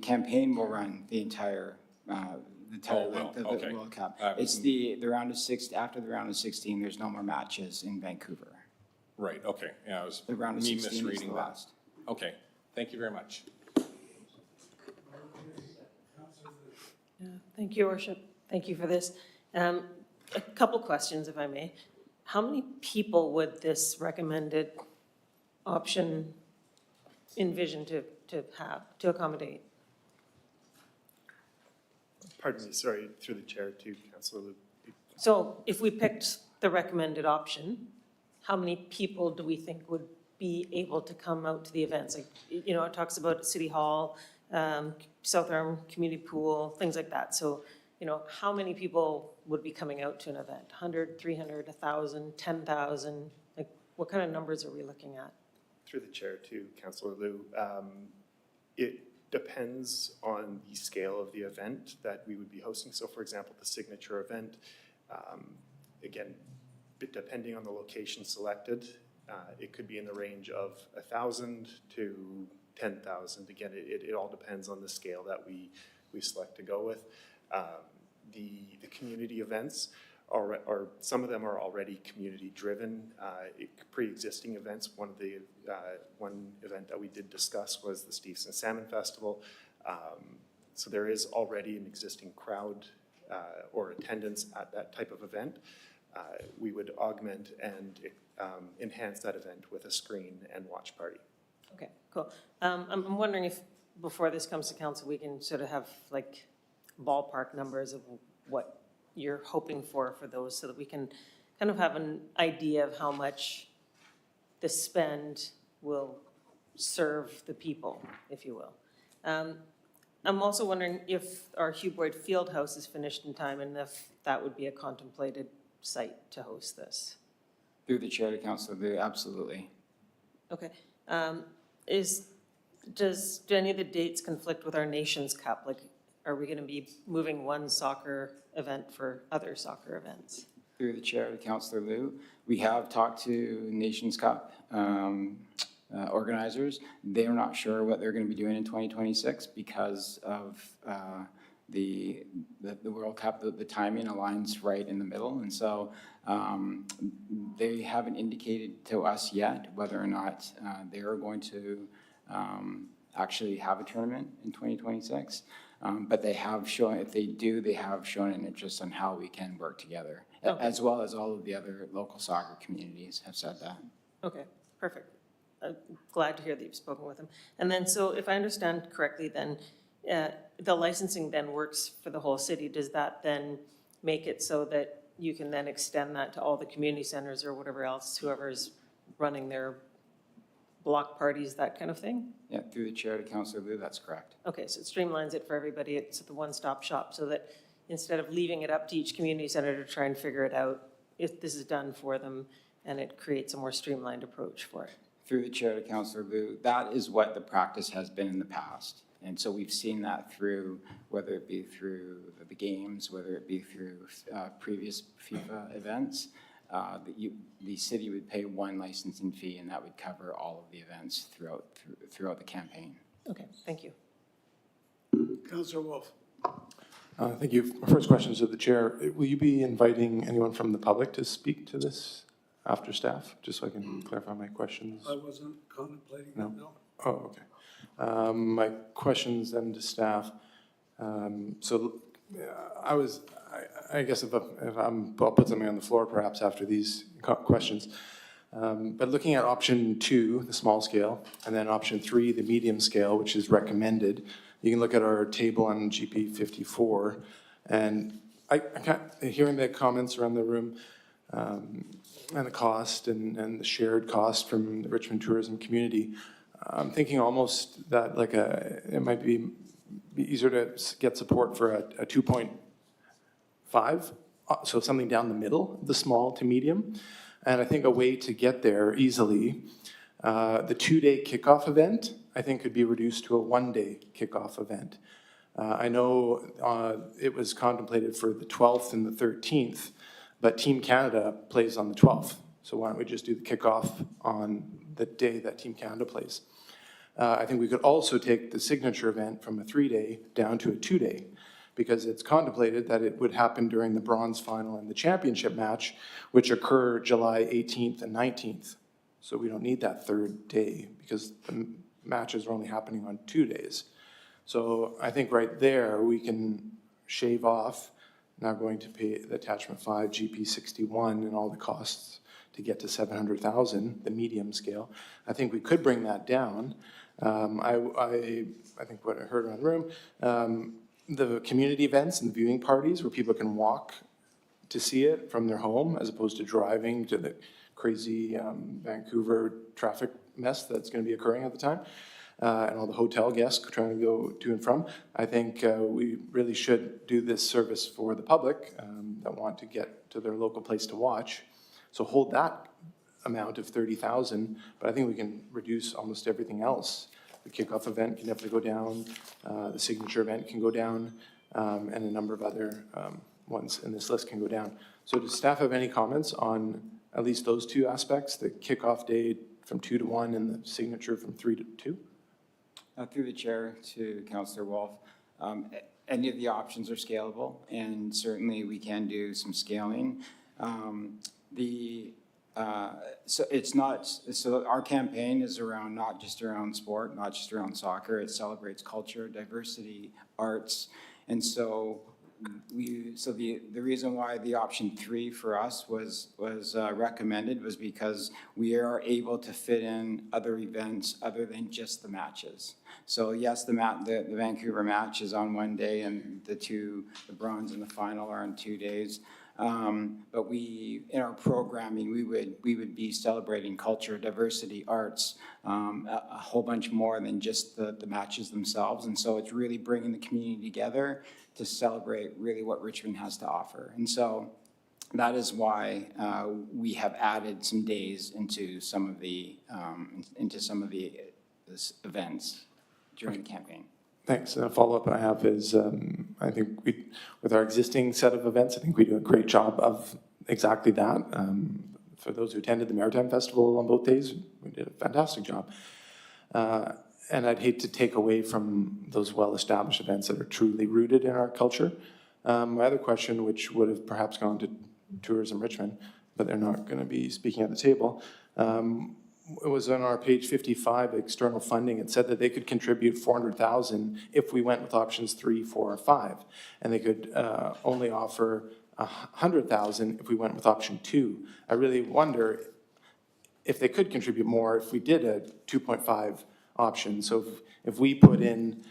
campaign will run the entire length of the World Cup. It's the round of after the round of 16, there's no more matches in Vancouver. Right, okay, yeah, I was The round of 16 is the misreading that. last. Okay, thank you very much. Thank you, Your Worship. Thank you for this. A couple questions, if I may. How many people would this recommended option envision to accommodate? Pardon me, sorry, through the chair to Councillor Liu. So if we picked the recommended option, how many people do we think would be able to come out to the events? Like, it talks about City Hall, South Arm Community Pool, things like that. So, how many people would be coming out to an event? 100, 300, 1,000, 10,000? Like, what kind of numbers are we looking at? Through the chair to Councillor Liu. It depends on the scale of the event that we would be hosting. So for example, the signature event, again, depending on the location selected, it could be in the range of 1,000 to 10,000. Again, it all depends on the scale that we select to go with. The community events are some of them are already community driven, pre-existing events. One event that we did discuss was the Stevenson Salmon Festival. So there is already an existing crowd or attendance at that type of event. We would augment and enhance that event with a screen and watch party. Okay, cool. I'm wondering if, before this comes to council, we can sort of have like ballpark numbers of what you're hoping for those, so that we can kind of have an idea of how much the spend will serve the people, if you will. I'm also wondering if our Hugh Boyd Fieldhouse is finished in time, and if that would be a contemplated site to host this. Through the chair to Councillor Liu, absolutely. Okay. Do any of the dates conflict with our Nations Cup? Like, are we going to be moving one soccer event for other soccer events? Through the chair to Councillor Liu, we have talked to Nations Cup organizers. They're not sure what they're going to be doing in 2026 because of the World Cup. The timing aligns right in the middle. And so they haven't indicated to us yet whether or not they are going to actually have a tournament in 2026. But they have shown, if they do, they have shown an interest on how we can work together, as well as all of the other local soccer communities have said that. Okay, perfect. I'm glad to hear that you've spoken with them. And then, so if I understand correctly, then the licensing then works for the whole city. Does that then make it so that you can then extend that to all the community centers or whatever else, whoever's running their block parties, that kind of thing? Yeah, through the chair to Councillor Liu, that's correct. Okay, so it streamlines it for everybody. It's the one-stop shop so that instead of leaving it up to each community center to try and figure it out, if this is done for them, and it creates a more streamlined approach for it. Through the chair to Councillor Liu, that is what the practice has been in the past. And so we've seen that through, whether it be through the games, whether it be through previous FIFA events, the city would pay one licensing fee and that would cover all of the events throughout the campaign. Okay, thank you. Councillor Wolf. Thank you. My first question is to the chair. Will you be inviting anyone from the public to speak to this after staff, just so I can clarify my questions? I wasn't contemplating No? that, no. Oh, okay. My questions then to staff. I guess I'll put something on the floor perhaps after these questions. But looking at option 2, the small scale, and then option 3, the medium scale, which is recommended, you can look at our table on GP 54. And I can't, hearing the comments around the room, and the cost and the shared cost from the Richmond tourism community, I'm thinking almost that it might be easier to get support for a 2.5, so something down the middle, the small to medium. And I think a way to get there easily, the 2-day kickoff event, I think could be reduced to a 1-day kickoff event. I know it was contemplated for the 12th and the 13th, but Team Canada plays on the 12th. So why don't we just do the kickoff on the day that Team Canada plays? I think we could also take the signature event from a 3-day down to a 2-day, because it's contemplated that it would happen during the bronze final and the championship match, which occur July 18th and 19th. So we don't need that 3rd day because the matches are only happening on 2 days. So I think right there we can shave off not going to pay the attachment 5 GP 61 and all the costs to get to 700,000, the medium scale. I think we could bring that down. I think what I heard around the room, the community events and viewing parties where people can walk to see it from their home as opposed to driving to the crazy Vancouver traffic mess that's going to be occurring at the time, and all the hotel guests trying to go to and from. I think we really should do this service for the public that want to get to their local place to watch. So hold that amount of 30,000, but I think we can reduce almost everything else. The kickoff event can definitely go down, the signature event can go down, and a number of other ones in this list can go down. So does staff have any comments on at least those 2 aspects, the kickoff day from 2 to 1 and the signature from 3 to 2? Through the chair to Councillor Wolf, any of the options are scalable, and certainly we can do some scaling. So it's not, so our campaign is around, not just around sport, not just around soccer. It celebrates culture, diversity, arts. And so the reason why the option 3 for us was recommended was because we are able to fit in other events other than just the matches. So yes, the Vancouver match is on 1 day, and the bronze and the final are on 2 days. But in our programming, we would be celebrating culture, diversity, arts, a whole bunch more than just the matches themselves. And so it's really bringing the community together to celebrate really what Richmond has to offer. And so that is why we have added some days into some of the events during the campaign. Thanks. And a follow-up I have is, I think with our existing set of events, I think we do a great job of exactly that. for those who attended the Maritime Festival on both days, we did a fantastic job. And I'd hate to take away from those well-established events that are truly rooted in our culture. My other question, which would have perhaps gone to Tourism Richmond, but they're not going to be speaking at the table, it was on our page 55, external funding. It said that they could contribute $400,000 if we went with options 3, 4, or 5. And they could only offer $100,000 if we went with option 2. I really wonder if they could contribute more if we did a 2.5 option. So if we put in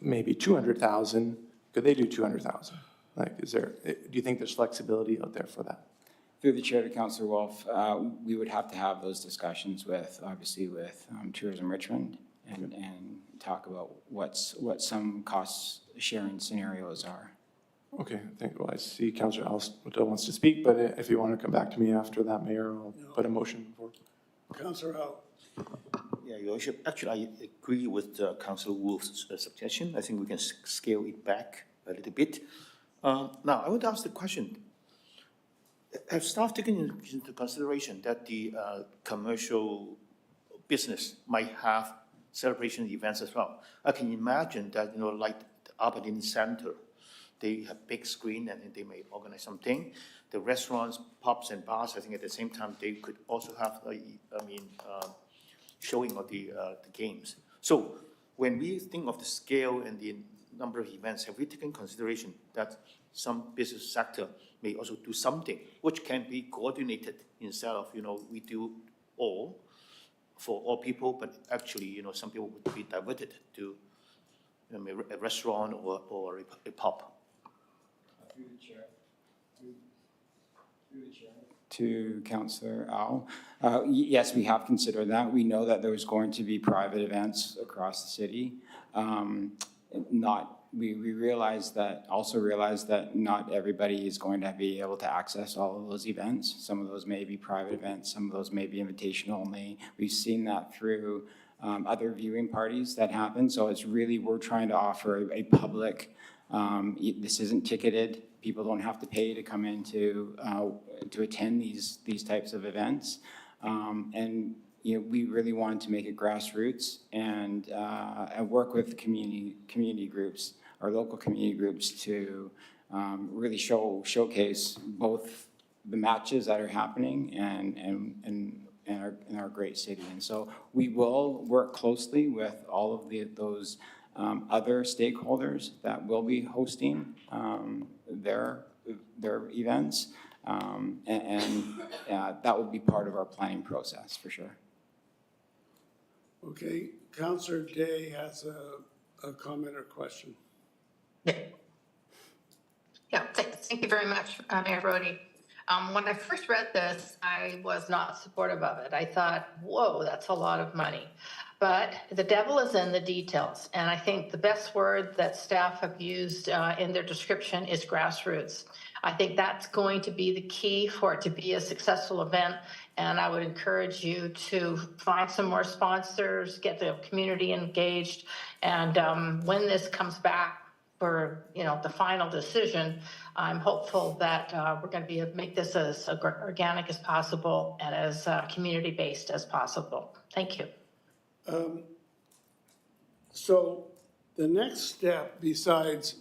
maybe 200,000, could they do 200,000? Like, do you think there's flexibility out there for that? Through the chair to Councillor Wolf, we would have to have those discussions with, obviously with Tourism Richmond and talk about what some cost sharing scenarios are. Okay, well, I see Councillor Alston wants to speak, but if you want to come back to me after that, Mayor, I'll put a motion forward. Councillor Howe. Yeah, Your Worship, actually, I agree with Councillor Wolf's suggestion. I think we can scale it back a little bit. Now, I would ask the question, have staff taken into consideration that the commercial business might have celebration events as well? I can imagine that, like the Aberdeen Center, they have big screen and they may organize something. The restaurants, pubs and bars, I think at the same time, they could also have, showing of the games. So when we think of the scale and the number of events, have we taken consideration that some business sector may also do something which can be coordinated instead of, we do all for all people, but actually, some people would be diverted to a restaurant or a pub? Through the chair. Through the chair. To Councillor Au. Yes, we have considered that. We know that there's going to be private events across the city. We realize that not everybody is going to be able to access all of those events. Some of those may be private events, some of those may be invitation only. We've seen that through other viewing parties that happen. So it's really, we're trying to offer a public, this isn't ticketed. People don't have to pay to come in to attend these types of events. And we really wanted to make it grassroots and work with community groups, our local community groups, to really showcase both the matches that are happening in our great city. And so we will work closely with all of those other stakeholders that will be hosting their events, and that will be part of our planning process for sure. Okay, Councillor Day has a comment or question. Yeah, thank you very much, Mayor Brody. When I first read this, I was not supportive of it. I thought, whoa, that's a lot of money. But the devil is in the details. And I think the best word that staff have used in their description is grassroots. I think that's going to be the key for it to be a successful event. And I would encourage you to find some more sponsors, get the community engaged. And when this comes back for the final decision, I'm hopeful that we're going to make this as organic as possible and as community-based as possible. Thank you. So the next step, besides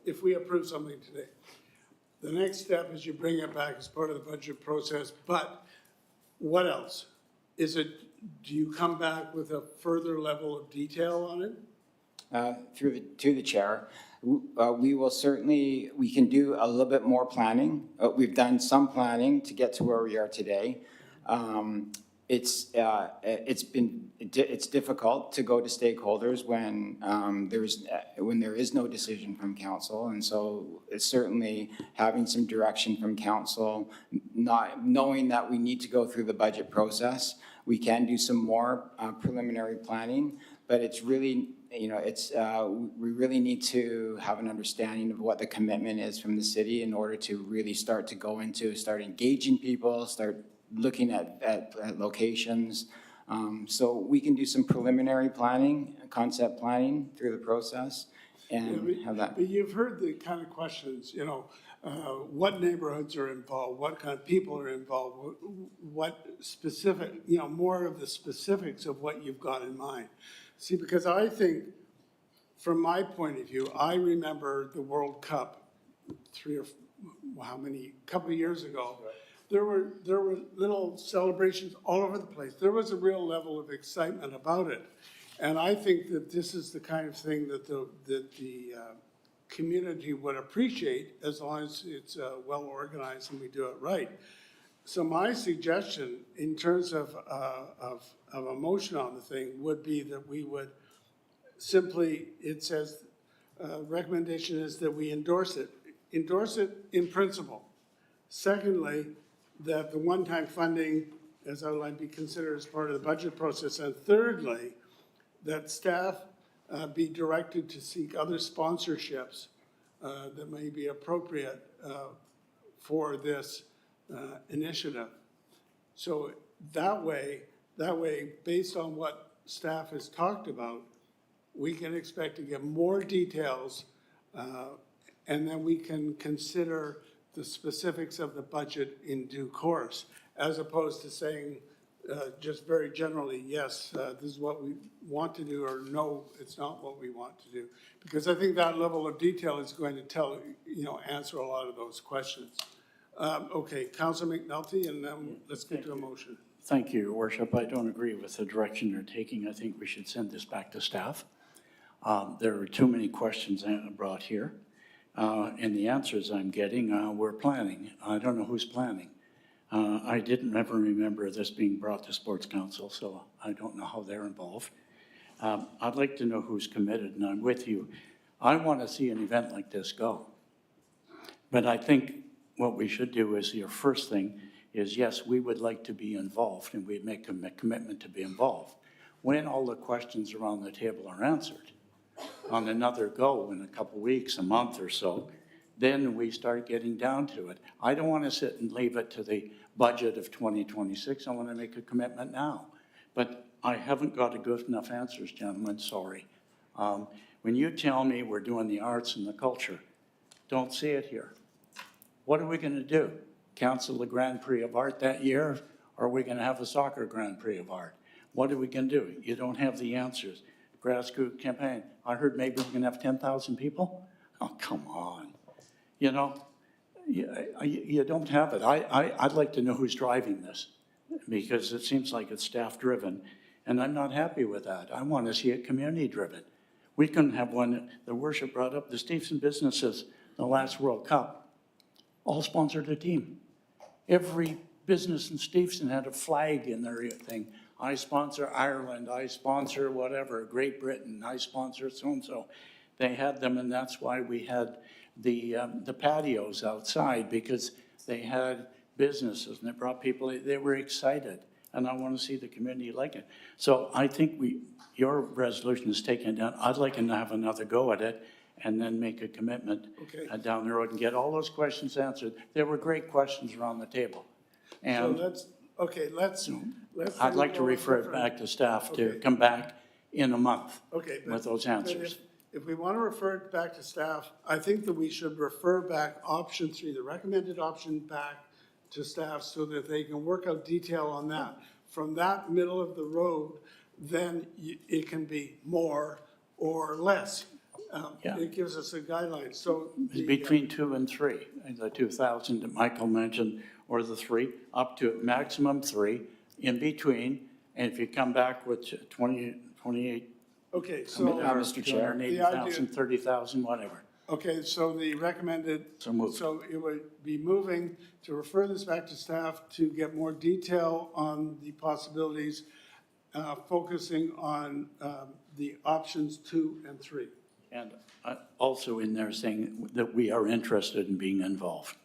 if we approve something today, the next step is you bring it back as part of the budget process, but what else? Do you come back with a further level of detail on it? To the chair, we can do a little bit more planning. We've done some planning to get to where we are today. It's difficult to go to stakeholders when there is no decision from council, and so it's certainly having some direction from council, not knowing that we need to go through the budget process. We can do some more preliminary planning, but it's really, we really need to have an understanding of what the commitment is from the city in order to really start engaging people, start looking at locations. So we can do some preliminary planning, concept planning through the process and have that. But you've heard the kind of questions, what neighborhoods are involved, what kind of people are involved, what specific, more of the specifics of what you've got in mind. See, because I think, from my point of view, I remember the World Cup couple of years ago. There were little celebrations all over the place. There was a real level of excitement about it. And I think that this is the kind of thing that the community would appreciate as long as it's well organized and we do it right. So my suggestion in terms of a motion on the thing would be that we would simply, it says, recommendation is that we endorse it in principle. Secondly, that the one-time funding, as outlined, be considered as part of the budget process. And thirdly, that staff be directed to seek other sponsorships that may be appropriate for this initiative. So that way, based on what staff has talked about, we can expect to get more details, and then we can consider the specifics of the budget in due course, as opposed to saying just very generally, yes, this is what we want to do, or no, it's not what we want to do. Because I think that level of detail is going to answer a lot of those questions. Okay, Councilor McNulty, and then let's get to a motion. Thank you, Your Worship. I don't agree with the direction you're taking. I think we should send this back to staff. There are too many questions brought here. And the answers I'm getting, we're planning. I don't know who's planning. I didn't ever remember this being brought to Sports Council, so I don't know how they're involved. I'd like to know who's committed, and I'm with you. I want to see an event like this go. But I think what we should do is, your first thing is, yes, we would like to be involved, and we'd make a commitment to be involved. When all the questions around the table are answered, on another go in a couple weeks, a month or so, then we start getting down to it. I don't want to sit and leave it to the budget of 2026. I want to make a commitment now. But I haven't got good enough answers, gentlemen, sorry. When you tell me we're doing the arts and the culture, don't see it here. What are we going to do? Cancel the Grand Prix of Art that year? Or are we going to have a soccer Grand Prix of Art? What are we going to do? You don't have the answers. Grassroots campaign. I heard maybe we're going to have 10,000 people? Oh, come on. You don't have it. I'd like to know who's driving this, because it seems like it's staff-driven, and I'm not happy with that. I want to see it community-driven. We couldn't have one, the worship brought up, the Stevenson businesses, the last World Cup, all sponsored a team. Every business in Stevenson had a flag in their thing. I sponsor Ireland, I sponsor whatever, Great Britain, I sponsor so-and-so. They had them, and that's why we had the patios outside, because they had businesses, and they brought people, they were excited, and I want to see the community like it. So I think your resolution is taken down. I'd like to have another go at it, and then make a commitment down the road and get all those questions answered. There were great questions around the table. And So let's. I'd like to refer it back to staff to come back in a month with those but answers. If we want to refer it back to staff, I think that we should refer back option 3, the recommended option, back to staff so that they can work out detail on that. From that middle of the road, then it can be more or less. It gives us a guideline, so. Between 2 and 3, the 2,000 that Michael mentioned, or the 3, up to maximum 3, in between, and if you come back with 28, Okay, so. Mr. Chair. 280,000, 30,000, whatever. Okay, so the recommended, so it would be moving to refer this back to staff to get more detail on the possibilities, focusing on the options 2 and 3. And also in there saying that we are interested in being involved.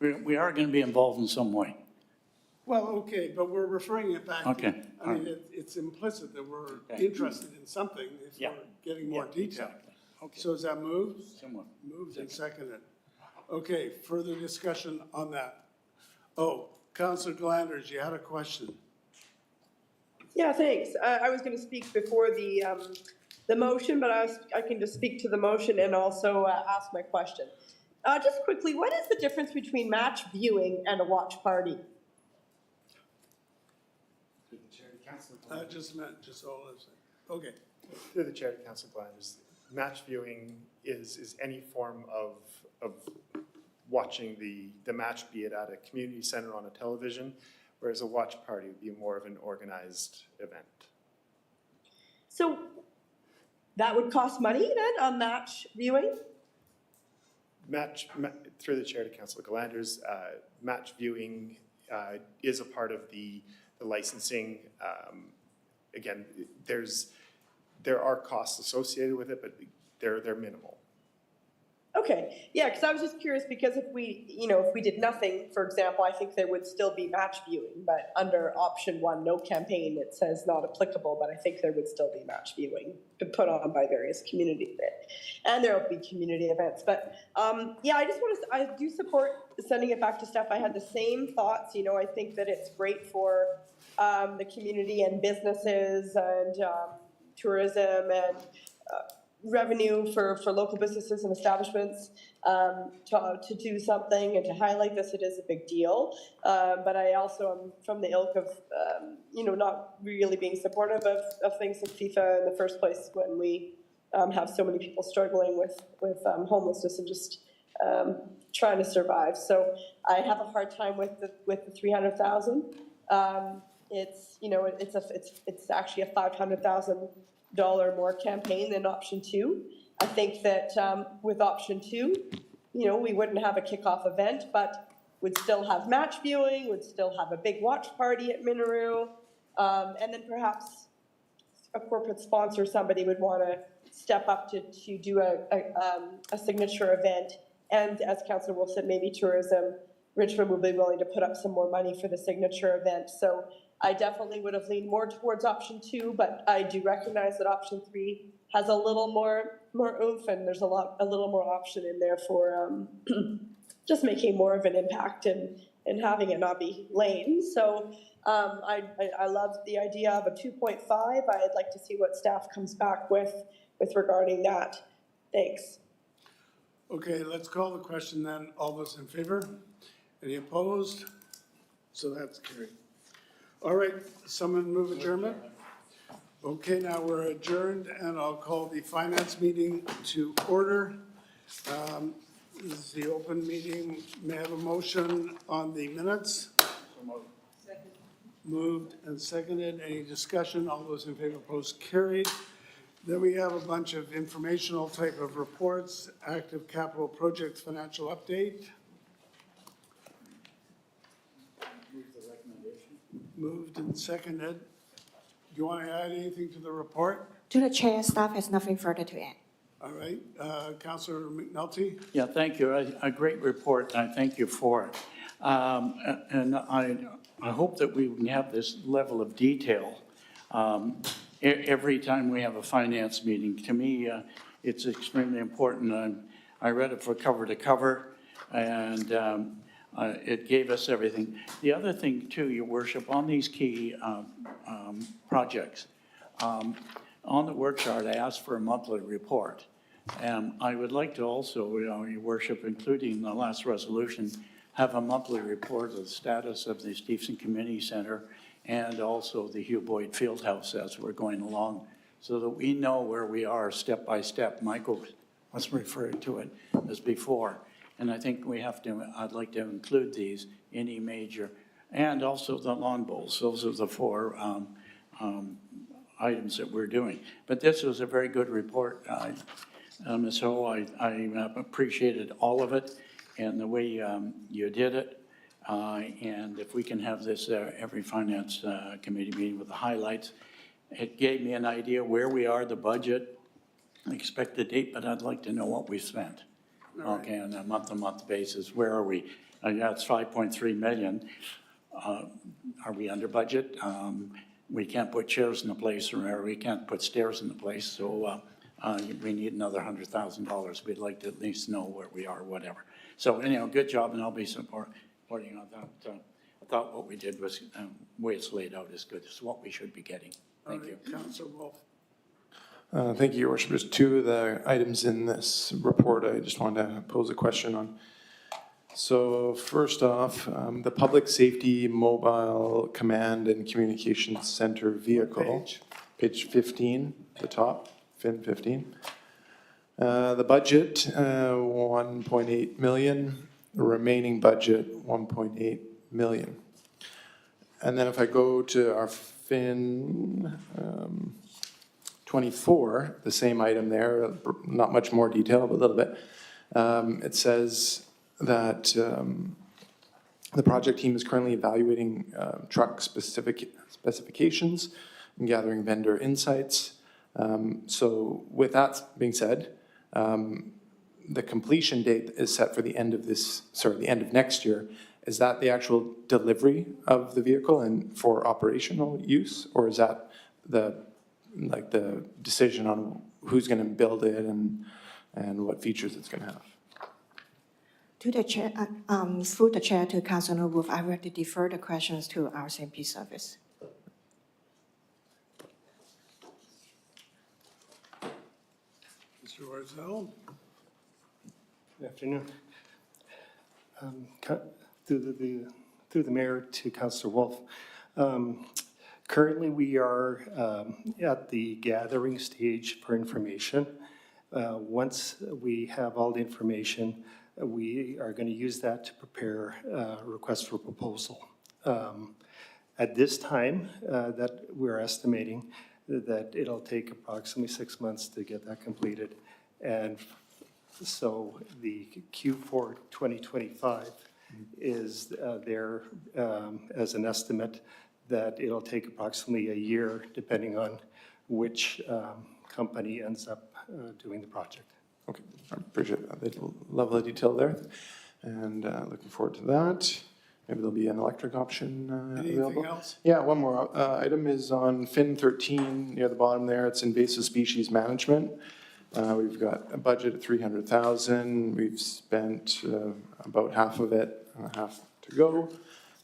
We are going to be involved in some way. Well, okay, but we're referring it back. Okay. I mean, it's implicit that we're interested in something if we're getting more detail. Exactly. Okay. So is that moved? Somewhat. Moved and seconded. Okay, further discussion on that. Oh, Councillor Glanders, you had a question. Yeah, thanks. I was going to speak before the the motion, but I can just speak to the motion and also ask my question. Just quickly, what is the difference between match viewing and a watch party? Just all this. Okay. Through the chair to Councilor Glanders, match viewing is any form of watching the match, be it at a community center on a television, whereas a watch party would be more of an organized event. So that would cost money then on match viewing? Through the chair to Councilor Glanders, match viewing is a part of the licensing. Again, there are costs associated with it, but they're minimal. Okay, yeah, because I was just curious, because if we did nothing, for example, I think there would still be match viewing, but under option 1, no campaign, it says not applicable, but I think there would still be match viewing put on by various community events. And there will be community events, but yeah, I do support sending it back to staff. I had the same thoughts, I think that it's great for the community and businesses and tourism and revenue for local businesses and establishments to do something and to highlight this. It is a big deal. But I also am from the ilk of, not really being supportive of things like FIFA in the first place when we have so many people struggling with homelessness and just trying to survive. So I have a hard time with the 300,000. It's actually a $500,000 more campaign than option 2. I think that with option 2, we wouldn't have a kickoff event, but would still have match viewing, would still have a big watch party at Minaroo, and then perhaps a corporate sponsor, somebody would want to step up to do a signature event. And as Councillor Wolf said, maybe tourism, Richmond would be willing to put up some more money for the signature event. So I definitely would have leaned more towards option 2, but I do recognize that option 3 has a little more oomph, and there's a little more option in there for just making more of an impact and having it not be lame. So I love the idea of a 2.5. I'd like to see what staff comes back with regarding that. Thanks. Okay, let's call the question then. All those in favor? Any opposed? So that's carried. All right, someone move adjournment? Okay, now we're adjourned, and I'll call the finance meeting to order. This is the open meeting. May I have a motion on the minutes? Moved and seconded. Any discussion? All those in favor, opposed, carried. Then we have a bunch of informational type of reports. Active capital projects financial update. Moved and seconded. Do you want to add anything to the report? To the chair, staff has nothing further to add. All right, Councillor McNulty? Yeah, thank you. A great report, and I thank you for it. And I hope that we can have this level of detail every time we have a finance meeting. To me, it's extremely important. I read it from cover to cover, and it gave us everything. The other thing, too, Your Worship, on these key projects, on the work chart, I asked for a monthly report. And I would like to also, Your Worship, including the last resolution, have a monthly report of the status of the Stevenson Community Center and also the Hugh Boyd Fieldhouse as we're going along, so that we know where we are step by step. Michael was referring to it as before. And I think we have to, I'd like to include these, any major, and also the lawn bowls. Those are the 4 items that we're doing. But this was a very good report, Ms. Ho. I appreciated all of it and the way you did it. And if we can have this every finance committee meeting with the highlights, it gave me an idea where we are, the budget, expected date, but I'd like to know what we spent. Okay, on a month-to-month basis, where are we? That's 5.3 million. Are we under budget? We can't put chairs in the place, or we can't put stairs in the place, so we need another $100,000. We'd like to at least know where we are, whatever. So anyhow, good job, and I'll be supporting on that. I thought what we did was, the way it's laid out is good. It's what we should be getting. Thank you. Councillor Wolf. Thank you, Your Worship. There's two of the items in this report I just wanted to pose a question on. So first off, the Public Safety Mobile Command and Communications Center vehicle. Page 15, the top, fin 15. The budget, 1.8 million, the remaining budget, 1.8 million. And then if I go to our fin 24, the same item there, not much more detail, but a little bit. It says that the project team is currently evaluating truck specifications and gathering vendor insights. So with that being said, the completion date is set for the end of the end of next year. Is that the actual delivery of the vehicle and for operational use, or is that the decision on who's going to build it and what features it's going to have? To the chair, through the chair to Councilor Wolf, I will defer the questions to our CMP service. Mr. Warzel? Good afternoon. Through the mayor to Councilor Wolf. Currently, we are at the gathering stage for information. Once we have all the information, we are going to use that to prepare a request for proposal. At this time, that we're estimating that it'll take approximately 6 months to get that completed. And so the Q4 2025 is there as an estimate that it'll take approximately a year, depending on which company ends up doing the project. Okay, I appreciate that. The level of detail there. And looking forward to that. Maybe there'll be an electric option available. Anything else? Yeah, one more item is on fin 13, near the bottom there. It's invasive species management. We've got a budget of 300,000. We've spent about half of it, half to go.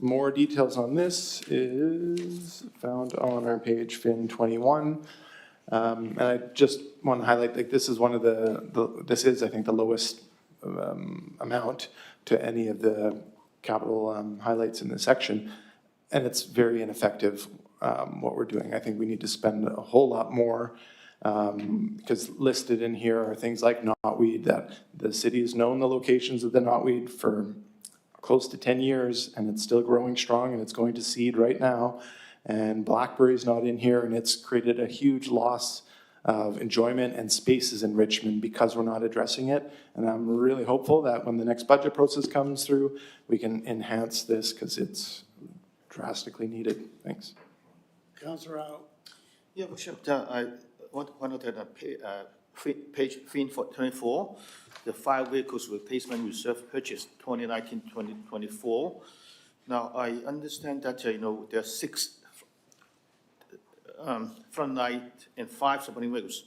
More details on this is found on our page fin 21. And I just want to highlight, like, this is one of this is, I think, the lowest amount to any of the capital highlights in this section. And it's very ineffective, what we're doing. I think we need to spend a whole lot more, because listed in here are things like knotweed, that the city has known the locations of the knotweed for close to 10 years, and it's still growing strong, and it's going to seed right now. And blackberry's not in here, and it's created a huge loss of enjoyment and spaces in Richmond because we're not addressing it. And I'm really hopeful that when the next budget process comes through, we can enhance this because it's drastically needed. Thanks. Councilor Rao? Yeah, Bishop, I want to page 24, the fire vehicles replacement reserve purchase 2019-2024. Now, I understand that, there are 6 frontlight and 5 supporting vehicles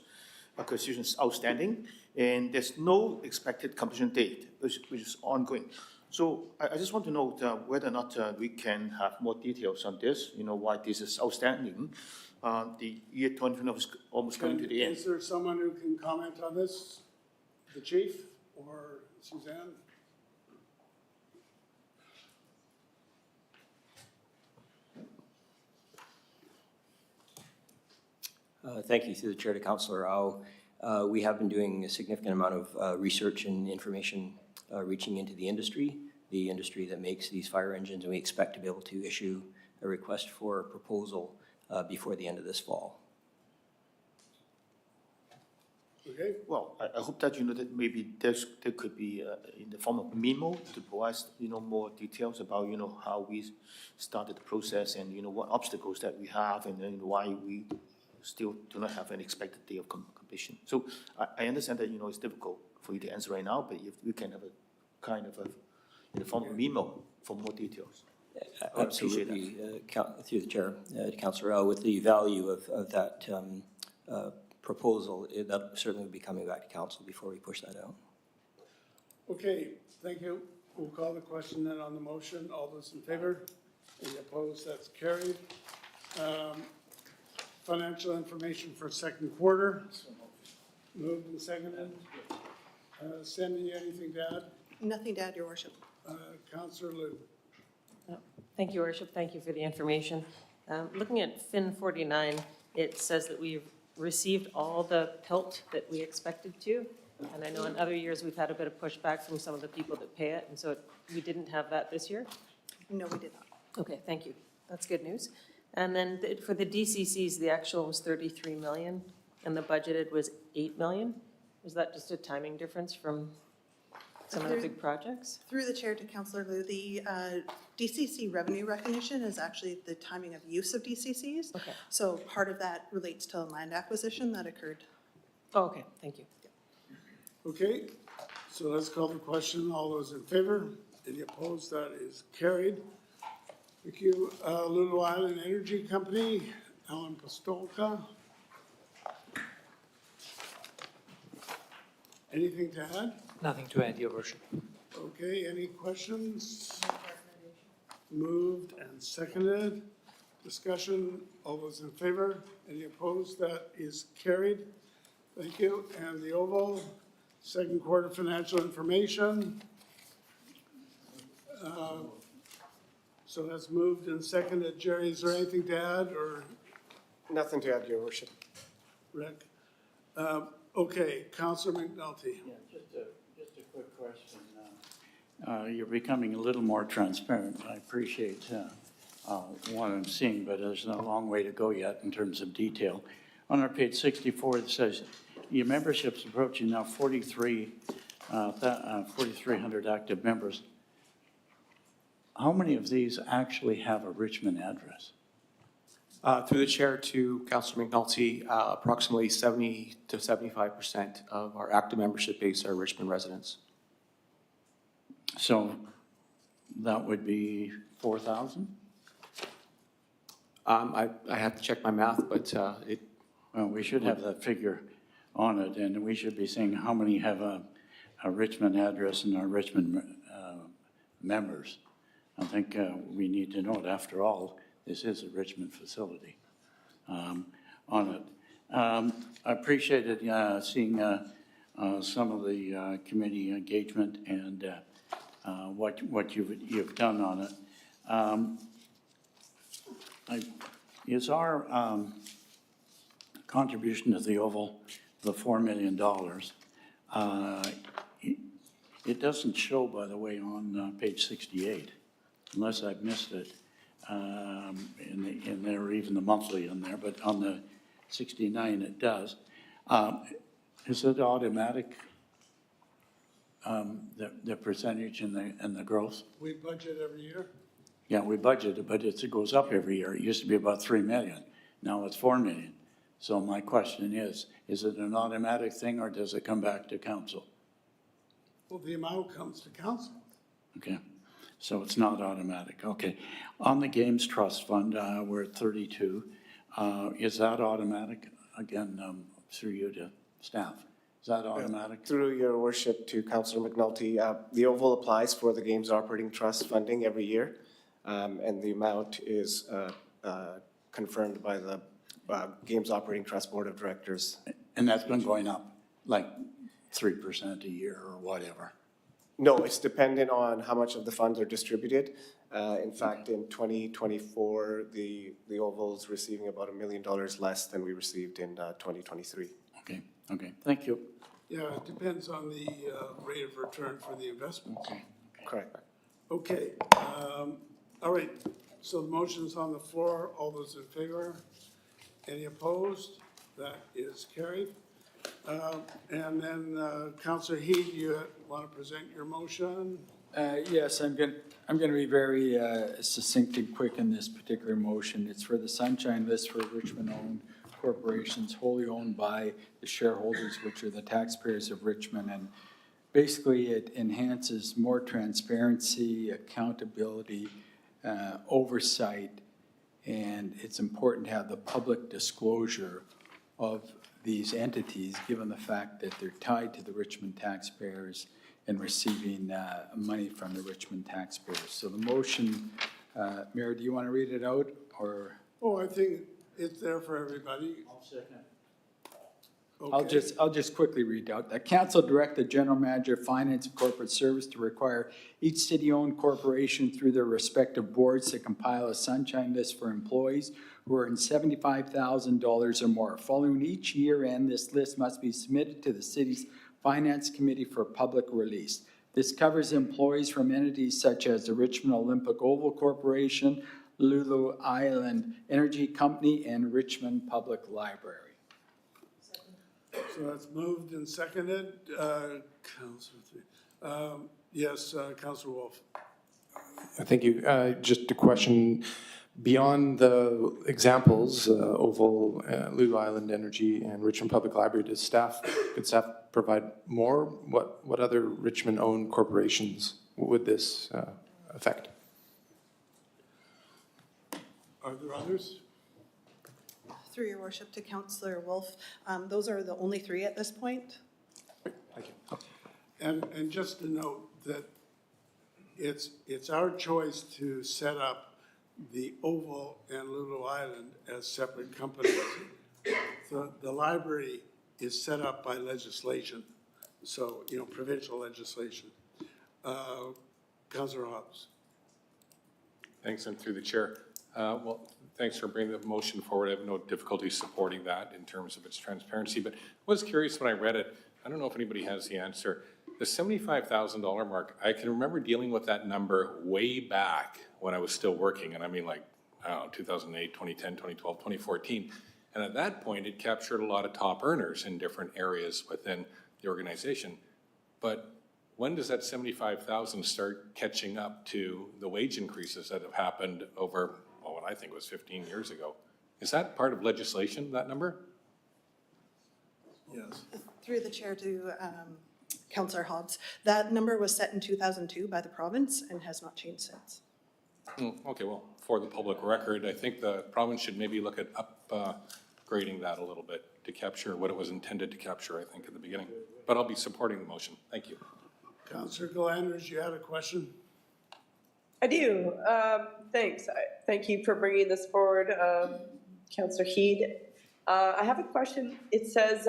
acquisitions outstanding, and there's no expected completion date, which is ongoing. So I just want to know whether or not we can have more details on this, why this is outstanding. The year 2020 is almost coming to the end. Is there someone who can comment on this? The chief or Suzanne? Thank you. Through the chair to Councillor Rao. We have been doing a significant amount of research and information reaching into the industry that makes these fire engines, and we expect to be able to issue a request for a proposal before the end of this fall. Okay. Well, I hope that, that maybe there could be in the form of memo to provide, more details about, how we started the process and, what obstacles that we have and then why we still do not have an expected day of completion. So I understand that, it's difficult for you to answer right now, but if we can have a kind of in the form of memo for more details. Absolutely, through the chair, to Councillor Rao, with the value of that proposal, that certainly will be coming back to council before we push that out. Okay, thank you. We'll call the question then on the motion. All those in favor? Any opposed? That's carried. financial information for second quarter. Moved and seconded. Sandy, anything to add? Nothing to add, Your Worship. Councillor Liu. Thank you, Your Worship. Thank you for the information. Looking at FIN 49, it says that we've received all the PILT that we expected to. And I know in other years, we've had a bit of pushback from some of the people that pay it, and so we didn't have that this year? No, we did not. Okay, thank you. That's good news. And then for the DCCs, the actual was 33 million, and the budgeted was 8 million? Was that just a timing difference from some of the big projects? Through the chair to Councillor Liu, the DCC revenue recognition is actually the timing of use of DCCs. Okay. So part of that relates to land acquisition that occurred. Oh, okay, thank you. Okay, so let's call the question. All those in favor? Any opposed? That is carried. Thank you. Lulu Island Energy Company, Alan Pastolka. Anything to add? Nothing to add, Your Worship. Okay, any questions? Moved and seconded. Discussion, all those in favor? Any opposed? That is carried. Thank you. And the Oval, second quarter financial information. So that's moved and seconded. Jerry, is there anything to add, or Nothing to add, Your Worship. Rick? Okay, Councillor McNulty. Yeah, just a quick question. You're becoming a little more transparent. I appreciate what I'm seeing, but there's a long way to go yet in terms of detail. On our page 64, it says your membership's approaching now 4,300 active members. How many of these actually have a Richmond address? Through the chair to Councillor McNulty, approximately 70 to 75% of our active membership base are Richmond residents. So that would be 4,000? I have to check my math, but Well, we should have that figure on it, and we should be saying how many have a Richmond address and are Richmond members. I think we need to know it. After all, this is a Richmond facility on it. I appreciated seeing some of the committee engagement and what you've done on it. Is our contribution to the Oval, the $4 million, it doesn't show, by the way, on page 68, unless I've missed it in there, or even the monthly in there, but on the 69 it does. Is it automatic, the percentage and the growth? We budget every year? Yeah, we budgeted, but it goes up every year. It used to be about 3 million. Now it's 4 million. So my question is it an automatic thing, or does it come back to council? Well, the amount comes to council. Okay, so it's not automatic. Okay. On the Games Trust Fund, we're at 32. Is that automatic? Again, through you to staff. Is that automatic? through Your Worship to Councillor McNulty, the Oval applies for the Games Operating Trust funding every year, and the amount is confirmed by the Games Operating Trust Board of Directors. And that's been going up, like 3% a year or whatever? No, it's dependent on how much of the funds are distributed. In fact, in 2024, the Oval's receiving about $1 million less than we received in 2023. Okay, thank you. Yeah, it depends on the rate of return for the investment. Okay. Correct. Okay, all right, so the motion's on the floor. All those in favor? Any opposed? That is carried. And then Councillor Heed, you want to present your motion? Yes, I'm going to be very succinct and quick in this particular motion. It's for the Sunshine List for Richmond-owned corporations wholly owned by the shareholders, which are the taxpayers of Richmond. And basically, it enhances more transparency, accountability, oversight, and it's important to have the public disclosure of these entities, given the fact that they're tied to the Richmond taxpayers and receiving money from the Richmond taxpayers. So the motion, Mayor, do you want to read it out, or? Oh, I think it's there for everybody. I'll Okay. I'll just quickly read out that council direct the general manager of finance and corporate service to require each city-owned corporation through their respective boards to compile a sunshine list for employees who earn $75,000 or more. Following each year end, this list must be submitted to the city's finance committee for public release. This covers employees from entities such as the Richmond Olympic Oval Corporation, Lulu Island Energy Company, and Richmond Public Library. So that's moved and seconded. Yes, Councilor Wolf. Thank you. Just a question, beyond the examples, Oval, Lulu Island Energy, and Richmond Public Library, could staff provide more? What other Richmond-owned corporations would this affect? Are there others? Through your worship to Councillor Wolf, those are the only three at this point. Thank you. And just to note that it's our choice to set up the Oval and Lulu Island as separate companies. The library is set up by legislation, so, provincial legislation. Councilor Hobbs. Thanks, and through the chair. Well, thanks for bringing the motion forward. I have no difficulty supporting that in terms of its transparency, but I was curious when I read it. I don't know if anybody has the answer. The $75,000 mark, I can remember dealing with that number way back when I was still working, and I mean like, I don't know, 2008, 2010, 2012, 2014. And at that point, it captured a lot of top earners in different areas within the organization. But when does that 75,000 start catching up to the wage increases that have happened over, what I think was 15 years ago? Is that part of legislation, that number? Yes. Through the chair to Councillor Hobbs, that number was set in 2002 by the province and has not changed since. Okay, well, for the public record, I think the province should maybe look at upgrading that a little bit to capture what it was intended to capture, I think, at the beginning. But I'll be supporting the motion. Thank you. Councilor Glanders, you had a question? I do. Thanks. Thank you for bringing this forward, Councillor Heed. I have a question. It says,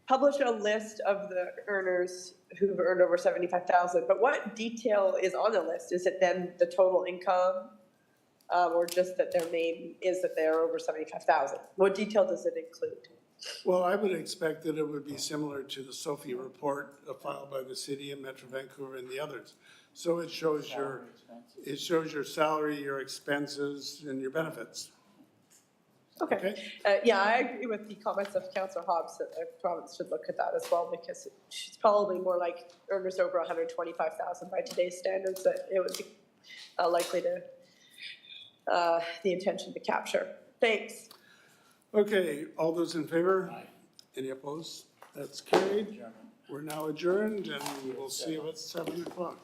publish a list of the earners who've earned over 75,000, but what detail is on the list? Is it then the total income, or just that their name is that they're over 75,000? What detail does it include? Well, I would expect that it would be similar to the Sophie report filed by the city of Metro Vancouver and the others. So it shows your salary, your expenses, and your benefits. Okay. Yeah, I agree with the comments of Councillor Hobbs that the province should look at that as well, because she's probably more like earners over 125,000 by today's standards, that it would be likely to, the intention to capture. Thanks. Okay, all those in favor? Aye. Any opposed? That's carried. We're now adjourned, and we'll see you at 7 o'clock.